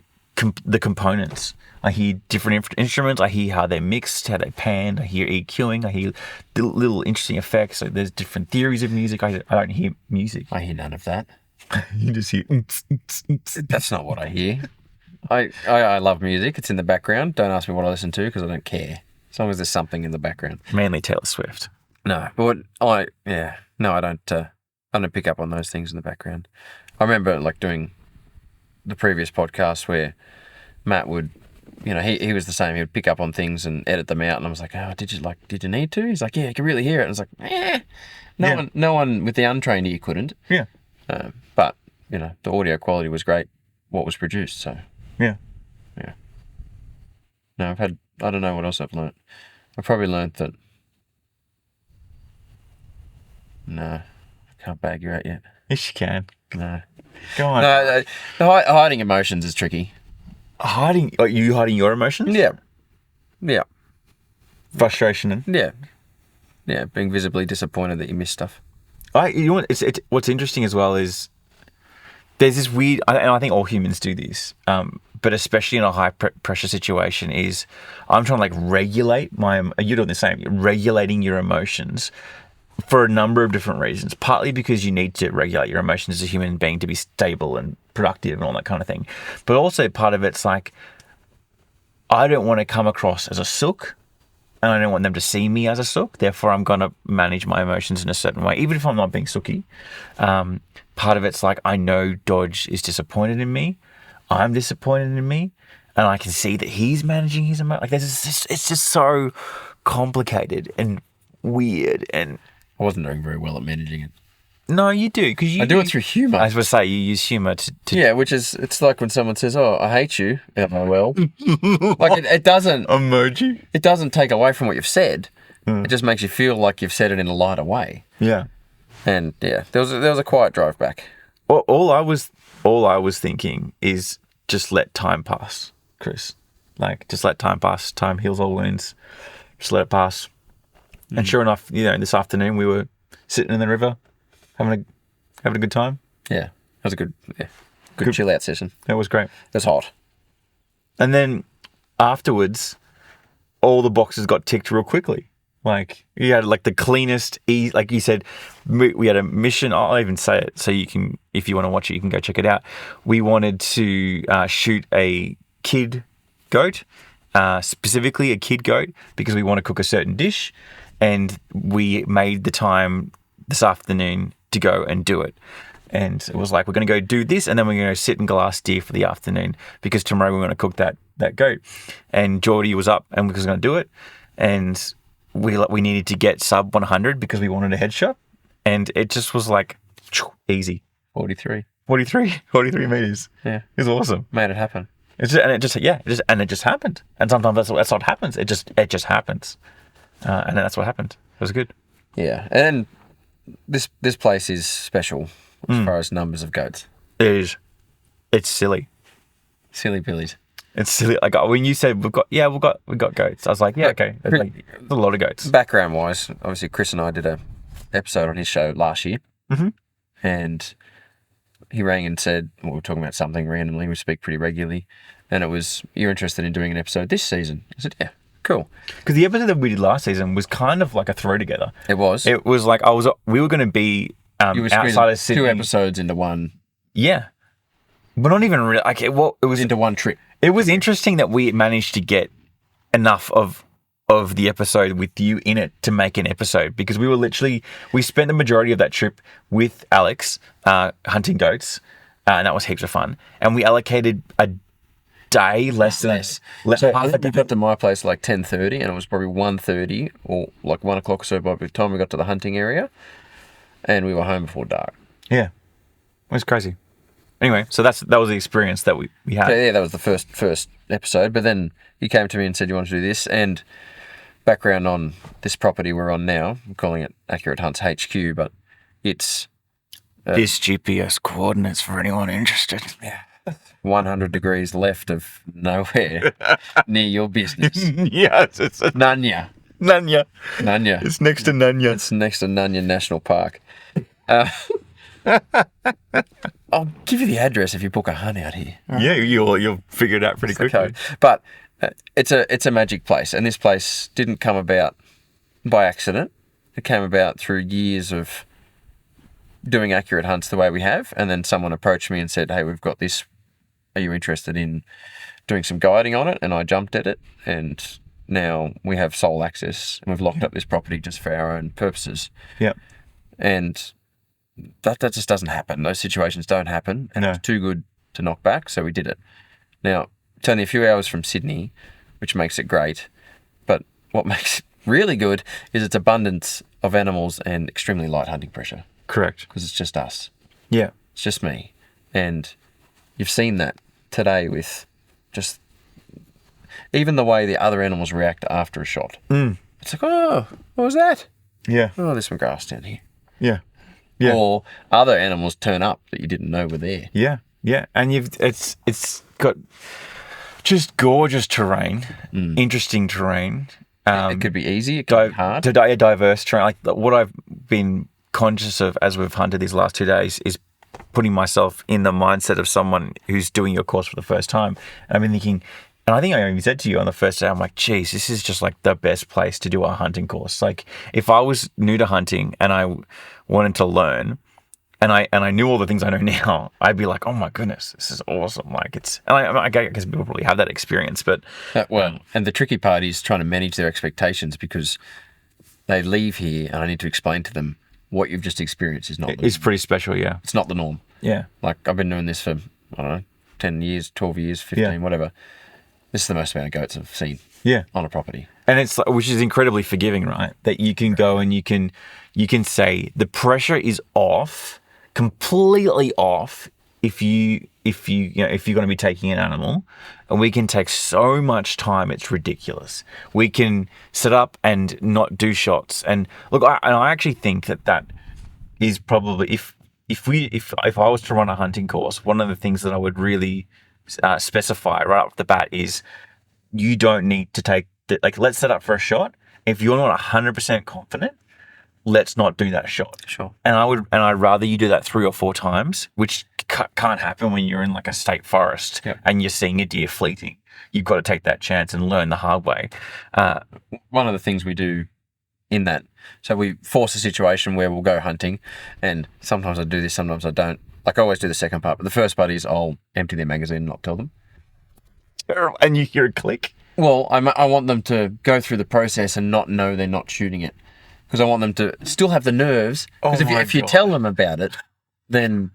the components. I hear different instruments. I hear how they're mixed, how they panned. I hear EQing. I hear the little interesting effects. So there's different theories of music. I don't hear music. I hear none of that. You just hear. That's not what I hear. I love music. It's in the background. Don't ask me what I listen to because I don't care. As long as there's something in the background. Mainly Taylor Swift. No, but I don't pick up on those things in the background. I remember like doing the previous podcast where Matt would, he was the same. He would pick up on things and edit them out, and I was like, "Oh, did you need to?" He's like, "Yeah, you can really hear it." And I was like, No one with the untrained ear couldn't. Yeah. But the audio quality was great. What was produced, so yeah. No, I don't know what else I've learnt. I've probably learnt that. No, I can't bag you out yet. Yes, you can. No. Go on. No, hiding emotions is tricky. Hiding? Are you hiding your emotions? Yeah. Yeah. Frustration and Yeah, being visibly disappointed that you missed stuff. What's interesting as well is there's this weird, and I think all humans do this, but especially in a high pressure situation, is I'm trying to like regulate you're doing the same, regulating your emotions for a number of different reasons. Partly because you need to regulate your emotions as a human being to be stable and productive and all that kind of thing. But also part of it's like, I don't want to come across as a sook, and I don't want them to see me as a sook. Therefore, I'm going to manage my emotions in a certain way, even if I'm not being sooky. Part of it's like, I know Dodge is disappointed in me. I'm disappointed in me. And I can see that he's managing his emotions. Like, it's just so complicated and weird. And I wasn't doing very well at managing it. no, you do. Because I do it through humour. I was going to say, you use humour to... Yeah, it's like when someone says, "Oh, I hate you." Well, like it doesn't... Emoji? It doesn't take away from what you've said. It just makes you feel like you've said it in a lighter way. Yeah. And yeah, there was a quiet drive back. Well, all I was thinking is just let time pass, Chris. Like, just let time pass. Time heals all wounds. Just let it pass. And sure enough, this afternoon we were sitting in the river, having a good time. Yeah, it was a good chill out session. It was great. It was hot. And then afterwards, all the boxes got ticked real quickly. Like, you had like the cleanest, like you said, we had a mission. I'll even say it so you can, if you want to watch it, you can go check it out. We wanted to shoot a kid goat, specifically a kid goat, because we want to cook a certain dish. And we made the time this afternoon to go and do it. And it was like, we're going to go do this, and then we're going to sit and glass deer for the afternoon, because tomorrow we're going to cook that goat. And Geordie was up and was going to do it. And we needed to get sub 100 because we wanted a headshot. And it just was like, easy. 43 meters. Yeah. It was awesome. Made it happen. It just happened. And sometimes that's what happens. It just happens. And then that's what happened. It was good. Yeah. And this place is special as far as numbers of goats. It is. It's silly. Silly billies. It's silly. Like, when you said we got goats, I was like, yeah, okay. There's like a lot of goats. Background wise, obviously Chris and I did a episode on his show last year. Mm-hmm. And he rang and said, we were talking about something randomly. We speak pretty regularly. And it was, "You're interested in doing an episode this season?" I said, "Yeah, cool." Because the episode that we did last season was kind of like a throw together. It was. It was like we were going to be outside of Sydney. 2 episodes into one. Yeah. But not even really. Like, it was into one trip. It was interesting that we managed to get enough of the episode with you in it to make an episode, because we spent the majority of that trip with Alex hunting goats, and that was heaps of fun. And we allocated a day less. So I think we got to my place like 10:30, and it was probably 1:30 or like 1 o'clock or so by the time we got to the hunting area, and we were home before dark. Yeah, it was crazy. Anyway, so that was the experience that we had. So yeah, that was the first episode. But then you came to me and said you wanted to do this. And background on this property we're on now, I'm calling it Accurate Hunts HQ, but it's this GPS coordinates for anyone interested. Yeah, 100 degrees left of nowhere near your business. Yes, it's Nunya. Nanya. Nanya. It's next to Nanya. It's next to Nanya National Park. I'll give you the address if you book a hunt out here. Yeah, you'll figure it out pretty quickly. But it's a magic place, and this place didn't come about by accident. It came about through years of doing accurate hunts the way we have, and then someone approached me and said, "Hey, we've got this. Are you interested in doing some guiding on it?" And I jumped at it, and now we have sole access, and we've locked up this property just for our own purposes. Yeah. And that just doesn't happen. Those situations don't happen, and it was too good to knock back, so we did it. Now, it's only a few hours from Sydney, which makes it great, but what makes it really good is its abundance of animals and extremely light hunting pressure. Correct. Because it's just us. Yeah. It's just me. And you've seen that today with just even the way the other animals react after a shot. It's like, oh, what was that? Yeah. Oh, there's some grass down here. Yeah. Yeah. Or other animals turn up that you didn't know were there. Yeah. Yeah. And it's got just gorgeous terrain, interesting terrain. It could be easy, it could be hard. Diverse terrain. Like what I've been conscious of as we've hunted these last 2 days is putting myself in the mindset of someone who's doing your course for the first time. And I've been thinking, and I think I even said to you on the first day, I'm like, geez, this is just like the best place to do a hunting course. Like if I was new to hunting and I wanted to learn and I knew all the things I know now, I'd be like, oh my goodness, this is awesome. Like I guess people probably have that experience, but. And the tricky part is trying to manage their expectations because they leave here and I need to explain to them what you've just experienced is not. It's pretty special, yeah. It's not the norm. Yeah. Like I've been doing this for, I don't know, 10 years, 12 years, 15, whatever. This is the most amount of goats I've seen on a property. And it's which is incredibly forgiving, right? That you can go and you can say the pressure is off, completely off if you're going to be taking an animal, and we can take so much time, it's ridiculous. We can set up and not do shots. And look, I actually think that is probably if I was to run a hunting course, one of the things that I would really specify right off the bat is you don't need to take let's set up for a shot. If you're not 100% confident, let's not do that shot. Sure. And I'd rather you do that 3 or 4 times, which can't happen when you're in like a state forest and you're seeing a deer fleeting. You've got to take that chance and learn the hard way. One of the things we do in that, so we force a situation where we'll go hunting, and sometimes I do this, sometimes I don't. Like I always do the second part, but the first part is I'll empty their magazine and not tell them. And you hear a click? Well, I want them to go through the process and not know they're not shooting it. Because I want them to still have the nerves. Because if you tell them about it, then...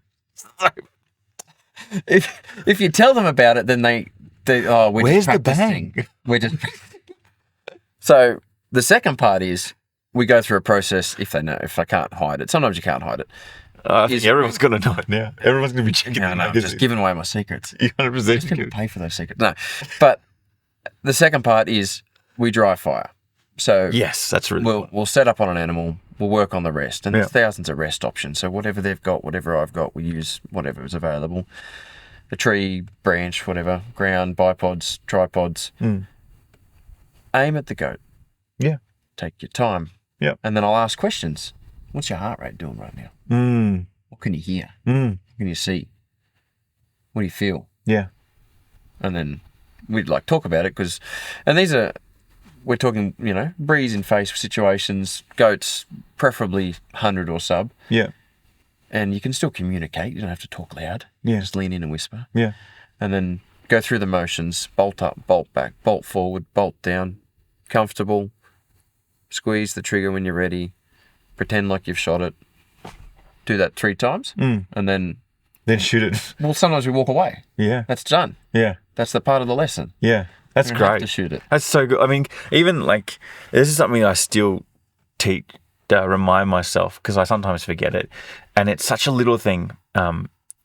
if you tell them about it, then they we're Where's just practicing. The bang? We're just... So the second part is we go through a process if I can't hide it. Sometimes you can't hide it. I think everyone's going to know it now. Everyone's going to be checking No, I'm just giving away my secrets. You're 100% just going to pay for those secrets. No, but the second part is we dry fire. So yes, that's really we'll set up on an animal. We'll work on the rest, and there's thousands of rest options. So whatever they've got, whatever I've got, we use whatever is available. A tree, branch, whatever, ground, bipods, tripods. Aim at the goat. Yeah. Take your time. Yeah. And then I'll ask questions. What's your heart rate doing right now? What can you hear? What can you see? What do you feel? Yeah. And then we'd talk about it and these are, we're talking, breeze in face situations, goats, preferably 100 or sub. Yeah. And you can still communicate. You don't have to talk loud. Yeah. Just lean in and whisper. Yeah. And then go through the motions, bolt up, bolt back, bolt forward, bolt down, comfortable, squeeze the trigger when you're ready, pretend like you've shot it. Do that 3 times and then shoot it. Well, sometimes we walk away. Yeah. That's done. Yeah. That's the part of the lesson. Yeah. That's You great. have to shoot it. That's so good. I mean, even this is something I still remind myself because I sometimes forget it. And it's such a little thing,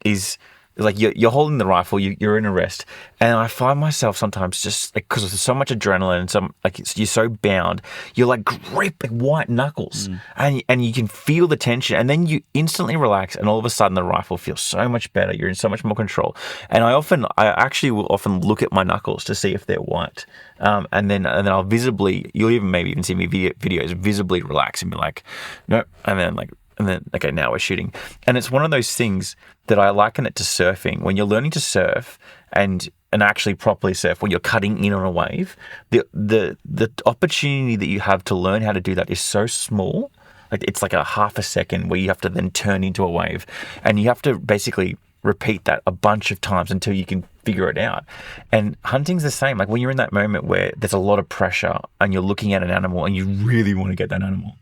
is like you're holding the rifle, you're in a rest, and I find myself sometimes just like, because there's so much adrenaline and some like you're so bound, you're like grip like white knuckles, and you can feel the tension, and then you instantly relax, and all of a sudden the rifle feels so much better. You're in so much more control, and I actually will often look at my knuckles to see if they're white, and then I'll visibly, maybe even see me videos visibly relax and be like, no, and then okay, now we're shooting. And it's one of those things that I liken it to surfing. When you're learning to surf and actually properly surf, when you're cutting in on a wave, the opportunity that you have to learn how to do that is so small. Like it's like a half a second where you have to then turn into a wave, and you have to basically repeat that a bunch of times until you can figure it out. And hunting's the same. Like when you're in that moment where there's a lot of pressure and you're looking at an animal and you really want to get that animal,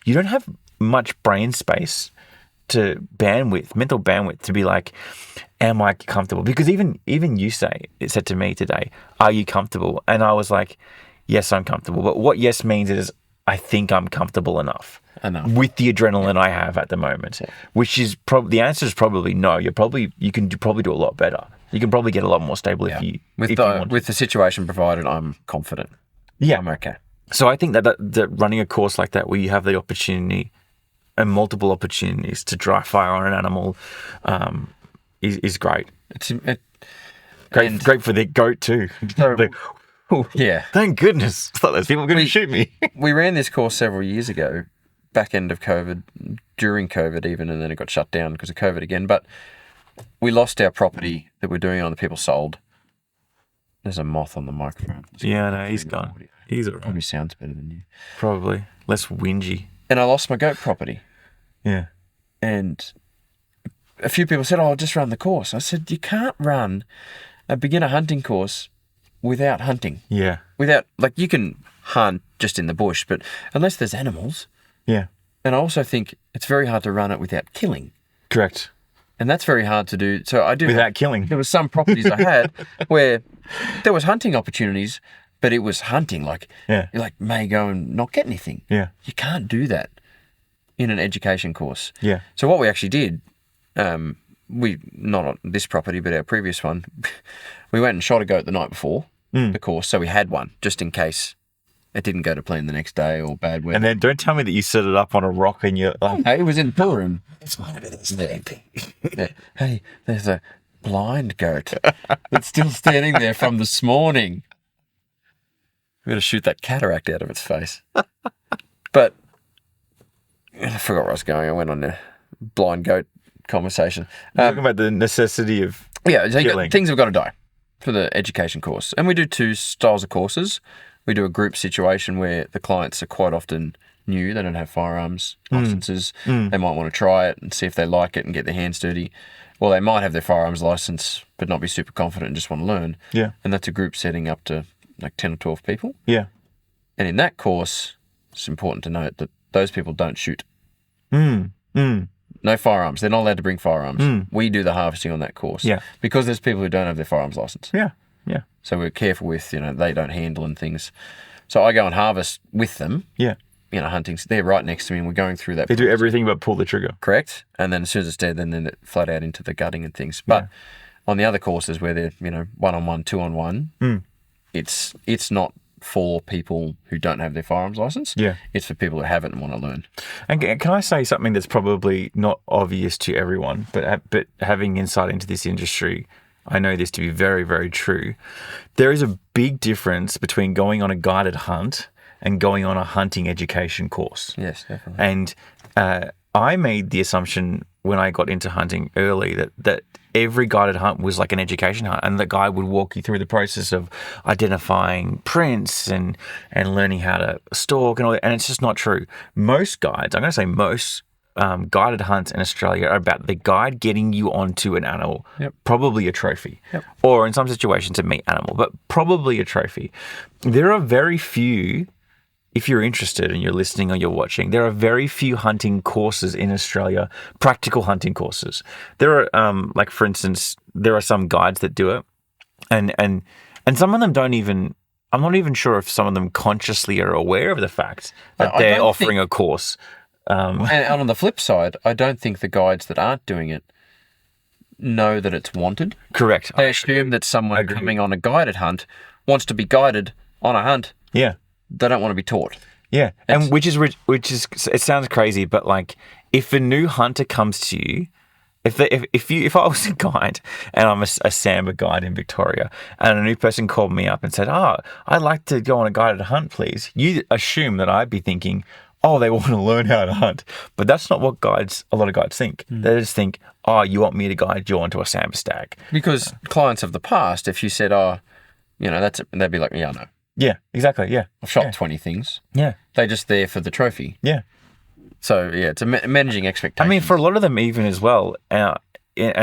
you don't have much brain space mental bandwidth to be like, am I comfortable? Because even you said to me today, are you comfortable? And I was like, yes, I'm comfortable. But what yes means is I think I'm comfortable enough with the adrenaline I have at the moment, which is probably, the answer is probably no. You can probably do a lot better. You can probably get a lot more stable if you want. With the situation provided, I'm confident. Yeah. I'm okay. So I think that running a course like that where you have the opportunity and multiple opportunities to dry fire on an animal is great. Great for the goat too. Yeah. Thank goodness. I thought those people were going to shoot me. We ran this course several years ago, back end of COVID, during COVID even, and then it got shut down because of COVID again. But we lost our property that we're doing on, the people sold. There's a moth on the microphone. Yeah, no, he's gone. He's all right. Probably sounds better than you. Probably. Less whingy. And I lost my goat property. Yeah. And a few people said, just run the course. I said, you can't run a beginner hunting course without hunting. Yeah. Without, like, you can hunt just in the bush, but unless there's animals. Yeah. And I also think it's very hard to run it without killing. Correct. And that's very hard to do. So I do. Without killing. There was some properties I had where there was hunting opportunities, but it was hunting. Like, you may go and not get anything. Yeah. You can't do that in an education course. Yeah. So what we actually did, we, not on this property, but our previous one, we went and shot a goat the night before the course. So we had one just in case it didn't go to plan the next day or bad weather. And then don't tell me that you set it up on a rock and you're like... Hey, it was in the pool room. It's one of it. Hey, there's a blind goat that's still standing there from this morning. We're going to shoot that cataract out of its face. But I forgot where I was going. I went on a blind goat conversation. Talking about the necessity of killing. Things have got to die for the education course. And we do two styles of courses. We do a group situation where the clients are quite often new. They don't have firearms licenses. They might want to try it and see if they like it and get their hands dirty. Well, they might have their firearms license but not be super confident and just want to learn. Yeah. And that's a group setting up to like 10 or 12 people. Yeah. And in that course, it's important to note that those people don't shoot. No firearms. They're not allowed to bring firearms. We do the harvesting on that course. Yeah. Because there's people who don't have their firearms license. Yeah. Yeah. So we're careful with, they don't handle and things. So I go and harvest with them. Yeah. Hunting. They're right next to me and we're going through that. They do everything but pull the trigger. Correct. And then as soon as it's dead, then it flat out into the gutting and things. But on the other courses where they're, 1-on-1, 2-on-1, it's not for people who don't have their firearms license. Yeah. It's for people who have it and want to learn. And can I say something that's probably not obvious to everyone, but having insight into this industry, I know this to be very, very true. There is a big difference between going on a guided hunt and going on a hunting education course. Yes, definitely. And I made the assumption when I got into hunting early that every guided hunt was like an education hunt, and the guide would walk you through the process of identifying prints and learning how to stalk and all that. And it's just not true. Most guides, I'm going to say most guided hunts in Australia are about the guide getting you onto an animal, probably a trophy, or in some situations a meat animal, but probably a trophy. There are very few, if you're interested and you're listening or you're watching, there are very few hunting courses in Australia, practical hunting courses. There are, like for instance, there are some guides that do it, and some of them don't even. I'm not even sure if some of them consciously are aware of the fact that they're offering a course. And on the flip side, I don't think the guides that aren't doing it know that it's wanted. Correct. They assume that someone coming on a guided hunt wants to be guided on a hunt. Yeah. They don't want to be taught. Yeah. And which is, it sounds crazy, but like if a new hunter comes to you, if I was a guide and I'm a Samba guide in Victoria and a new person called me up and said, I'd like to go on a guided hunt, please. You assume that I'd be thinking, they want to learn how to hunt. But that's not what a lot of guides think. They just think, you want me to guide you onto a Samba stag. Because clients of the past, if you said, that's it, they'd be like, yeah, I know. Yeah, exactly, yeah. I've shot 20 things. Yeah. They're just there for the trophy. Yeah. So, yeah, it's managing expectations. I mean, for a lot of them even as well, and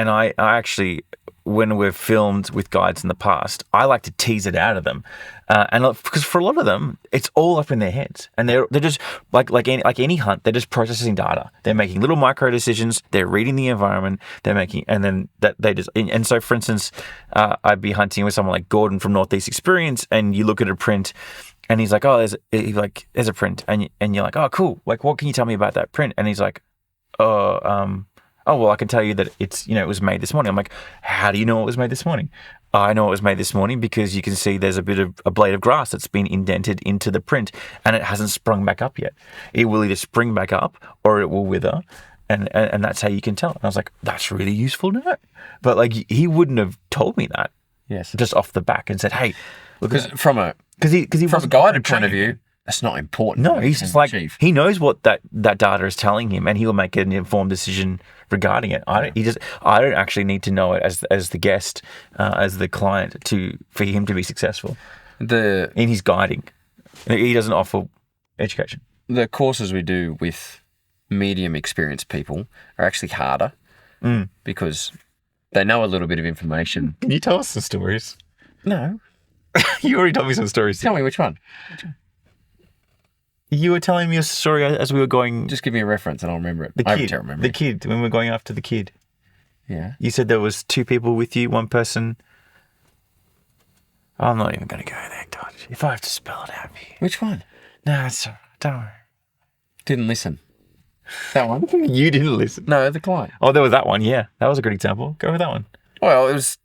I actually, when we've filmed with guides in the past, I like to tease it out of them. Because for a lot of them, it's all up in their heads. And they're just, like any hunt, they're just processing data. They're making little micro decisions. They're reading the environment. And then they just, and so for instance, I'd be hunting with someone like Gordon from Northeast Experience, and you look at a print, and he's like, there's a print. And you're like, oh, cool. Like, what can you tell me about that print? And he's like, well, I can tell you that it's, it was made this morning. I'm like, how do you know it was made this morning? I know it was made this morning because you can see there's a blade of grass that's been indented into the print and it hasn't sprung back up yet. It will either spring back up or it will wither. And that's how you can tell. And I was like, that's really useful to know. But like, he wouldn't have told me that. Yes. Just off the back and said, hey, look, from a guided point of view, that's not important. No, he's just like, he knows what that data is telling him, and he'll make an informed decision regarding it. I don't actually need to know it as the guest, as the client, for him to be successful in his guiding. He doesn't offer education. The courses we do with medium experienced people are actually harder because they know a little bit of information. Can you tell us some stories? No. You already told me some stories. Tell me which one. You were telling me a story as we were going. Just give me a reference and I'll remember it. The kid, when we were going after the kid. Yeah. You said there was 2 people with you, one person. I'm not even going to go there, Dodge. If I have to spell it out for you. Which one? No, it's all right. Don't worry. Didn't listen. That one? You didn't listen. No, the client. Oh, there was that one. Yeah, that was a good example. Go with that one. Well, it was.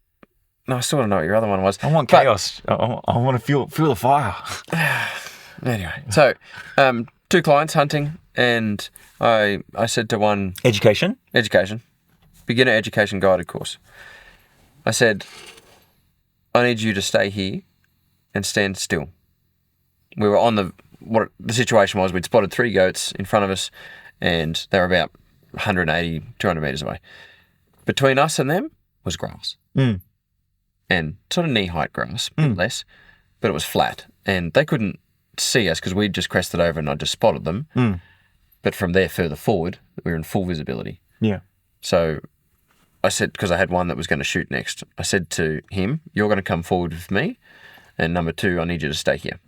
No, I still don't know what your other one was. I want chaos. I want to feel the fire. Anyway, so 2 clients hunting, and I said to one... Education, beginner education guided course. I said, I need you to stay here and stand still. We were on what the situation was, we'd spotted 3 goats in front of us, and they were about 180, 200 metres away. Between us and them was grass. And sort of knee-height grass, a bit less, but it was flat. And they couldn't see us because we'd just crested over and I just spotted them. But from there further forward, we were in full visibility. Yeah. So I said, because I had one that was going to shoot next, I said to him, you're going to come forward with me, and number 2, I need you to stay here.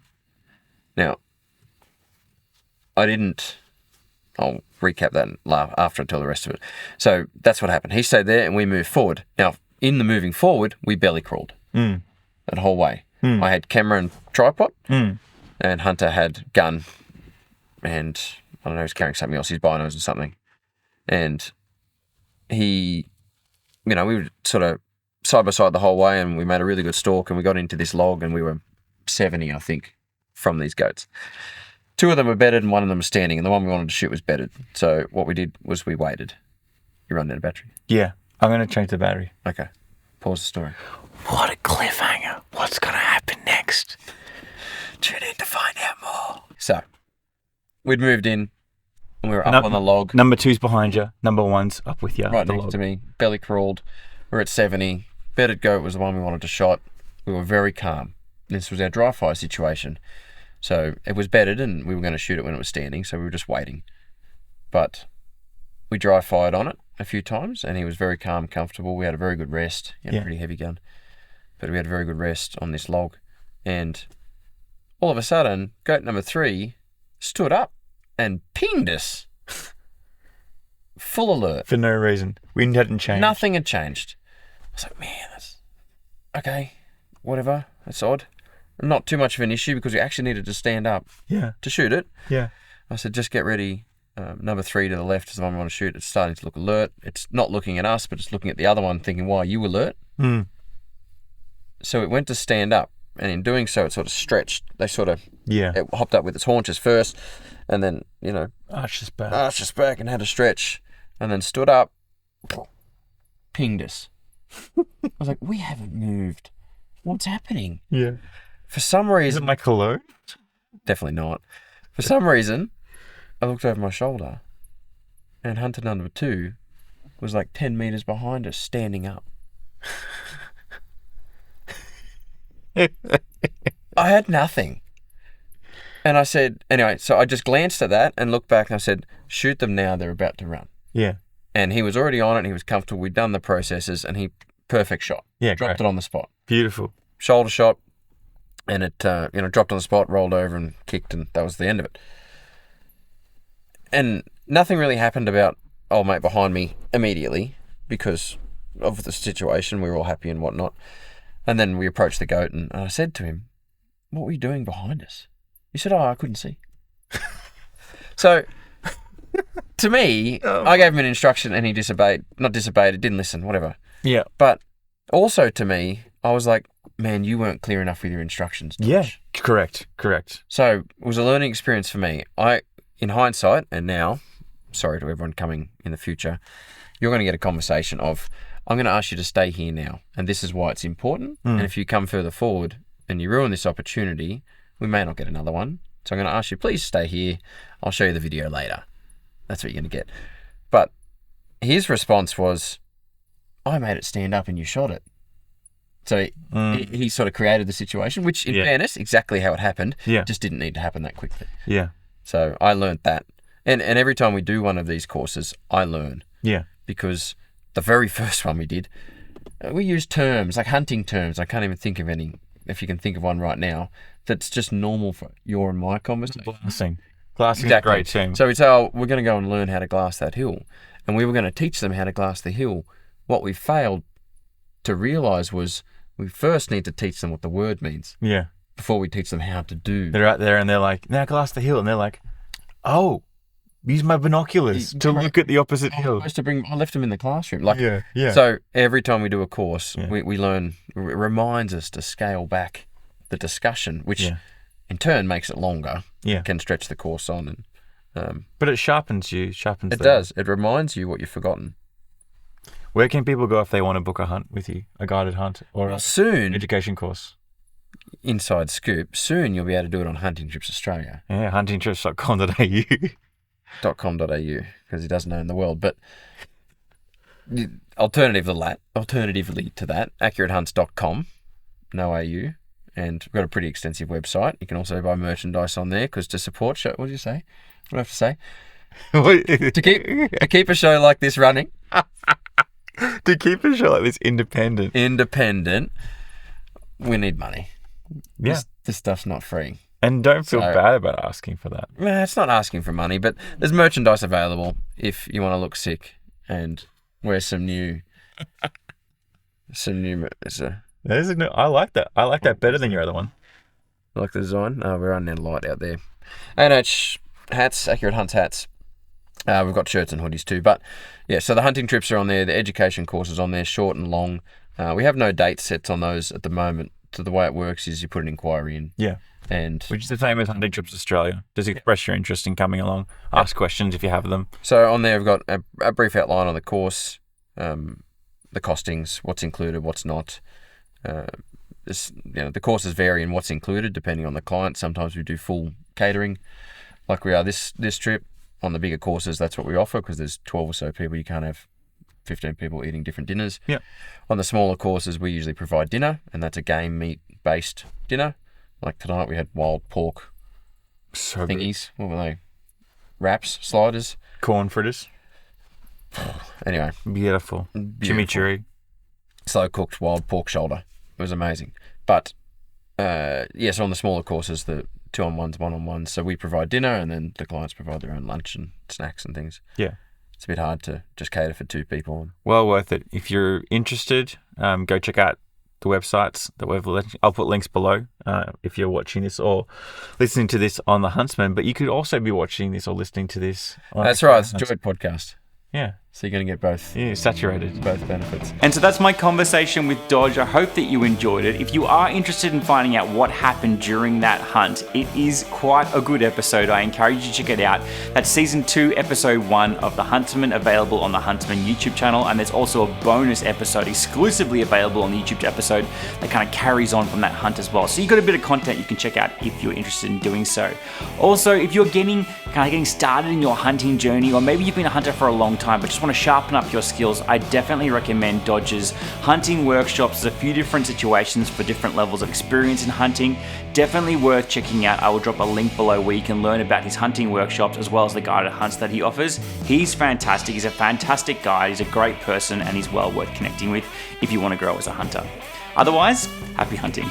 Now, I'll recap that after I tell the rest of it. So that's what happened. He stayed there and we moved forward. Now, in the moving forward, we belly crawled that whole way. I had camera and tripod, and Hunter had gun, and I don't know, he was carrying something else, his binos or something. And we were sort of side by side the whole way, and we made a really good stalk, and we got into this log, and we were 70, I think, from these goats. 2 of them were bedded and 1 of them was standing, and the one we wanted to shoot was bedded. So what we did was we waited. You run out of battery? Yeah. I'm going to change the battery. Okay. Pause the story. What a cliffhanger. What's going to happen next? Tune in to find out more. So, we'd moved in and we were up on the log. Number 2's behind you. Number 1's up with you. Right next to me. Belly crawled. We're at 70. Bedded goat was the one we wanted to shot. We were very calm. This was our dry fire situation. So, it was bedded and we were going to shoot it when it was standing. So, we were just waiting. But we dry fired on it a few times and he was very calm, comfortable. We had a very good rest. He had a pretty heavy gun, but we had a very good rest on this log. And all of a sudden, goat number 3 stood up and pinged us. Full alert. For no reason. Wind hadn't changed. Nothing had changed. I was like, man, that's okay, whatever. That's odd. Not too much of an issue because we actually needed to stand up to shoot it. Yeah. I said, just get ready Number 3 to the left is the one we want to shoot. It's starting to look alert. It's not looking at us, but it's looking at the other one, thinking, why are you alert? So it went to stand up, and in doing so, it sort of stretched. It hopped up with its haunches first, and then, arched its back and had a stretch, and then stood up, pinged us. I was like, we haven't moved. What's happening? Yeah. For some reason... Is it my cologne? Definitely not. For some reason, I looked over my shoulder, and hunter number 2 was like 10 metres behind us, standing up. I had nothing. And I said, anyway, so I just glanced at that and looked back and I said, shoot them now, they're about to run. Yeah. And he was already on it and he was comfortable. We'd done the processes and perfect shot. Yeah, dropped it on the spot. Beautiful. Shoulder shot, and it dropped on the spot, rolled over and kicked, and that was the end of it. And nothing really happened about old mate behind me immediately because of the situation. We were all happy and whatnot. And then we approached the goat and I said to him, what were you doing behind us? He said, I couldn't see. So, to me, I gave him an instruction and he didn't listen, whatever. Yeah. But also to me, I was like, man, you weren't clear enough with your instructions, Dodge. Yeah, correct. So, it was a learning experience for me. In hindsight, and now, sorry to everyone coming in the future, you're going to get a conversation of, I'm going to ask you to stay here now, and this is why it's important. And if you come further forward and you ruin this opportunity, we may not get another one. So I'm going to ask you, please stay here. I'll show you the video later. That's what you're going to get. But his response was, I made it stand up and you shot it. So he sort of created the situation, which in fairness, exactly how it happened, just didn't need to happen that quickly. Yeah. So I learned that. And every time we do one of these courses, I learn. Yeah. Because the very first one we did, we used terms, like hunting terms. I can't even think of any, if you can think of one right now, that's just normal for your and my conversation. Glassing. Glassing is a great term. So we'd say, oh, we're going to go and learn how to glass that hill. And we were going to teach them how to glass the hill. What we failed to realise was we first need to teach them what the word means. Yeah. Before we teach them how to do. They're out there and they're like, now glass the hill. And they're like, oh, use my binoculars to look at the opposite hill. I left them in the classroom. So every time we do a course, we learn, it reminds us to scale back the discussion, which in turn makes it longer. Yeah. Can stretch the course on. But it sharpens you. It does. It reminds you what you've forgotten. Where can people go if they want to book a hunt with you, a guided hunt or an education course? Inside scoop. Soon you'll be able to do it on Hunting Trips Australia. Yeah, huntingtrips.com.au. .com.au, because he doesn't own the world. But alternatively to that, accuratehunts.com, no AU, and we've got a pretty extensive website. You can also buy merchandise on there, because to support show, what do you say? What do I have to say? to keep a show like this running. To keep a show like this independent, we need money. Yeah. This stuff's not free. And don't feel bad about asking for that. Nah, it's not asking for money, but there's merchandise available if you want to look sick and wear some new. I like that. I like that better than your other one. I like the design. We're running out of light out there. ANH hats, Accurate Hunts hats. We've got shirts and hoodies too. But yeah, so the hunting trips are on there. The education courses on there, short and long. We have no date sets on those at the moment. So the way it works is you put an inquiry in. Yeah. Which is the same as Hunting Trips Australia. Just express your interest in coming along. Ask questions if you have them. So on there, we've got a brief outline on the course, the costings, what's included, what's not. The courses vary in what's included depending on the client. Sometimes we do full catering, like we are this trip. On the bigger courses, that's what we offer, because there's 12 or so people. You can't have 15 people eating different dinners. Yeah. On the smaller courses, we usually provide dinner, and that's a game meat-based dinner. Like tonight, we had wild pork thingies. What were they? Wraps, sliders. Corn fritters. Anyway. Beautiful. Chimichurri. Slow-cooked wild pork shoulder. It was amazing. But, so on the smaller courses, the 2-on-1s, 1-on-1s, so we provide dinner, and then the clients provide their own lunch and snacks and things. Yeah. It's a bit hard to just cater for 2 people. Well worth it. If you're interested, go check out the websites that I'll put links below if you're watching this or listening to this on the Huntsman. But you could also be watching this or listening to this on That's right. It's a joint podcast. Yeah. So you're going to get both. Yeah, saturated. Both benefits. And so that's my conversation with Dodge. I hope that you enjoyed it. If you are interested in finding out what happened during that hunt, it is quite a good episode. I encourage you to check it out. That's season 2, episode 1 of The Huntsman, available on the Huntsman YouTube channel. And there's also a bonus episode exclusively available on the YouTube episode that kind of carries on from that hunt as well. So you've got a bit of content you can check out if you're interested in doing so. Also, if you're getting started in your hunting journey, or maybe you've been a hunter for a long time but just want to sharpen up your skills, I definitely recommend Dodge's hunting workshops. There's a few different situations for different levels of experience in hunting. Definitely worth checking out. I will drop a link below where you can learn about his hunting workshops as well as the guided hunts that he offers. He's fantastic. He's a fantastic guide. He's a great person, and he's well worth connecting with if you want to grow as a hunter. Otherwise, happy hunting.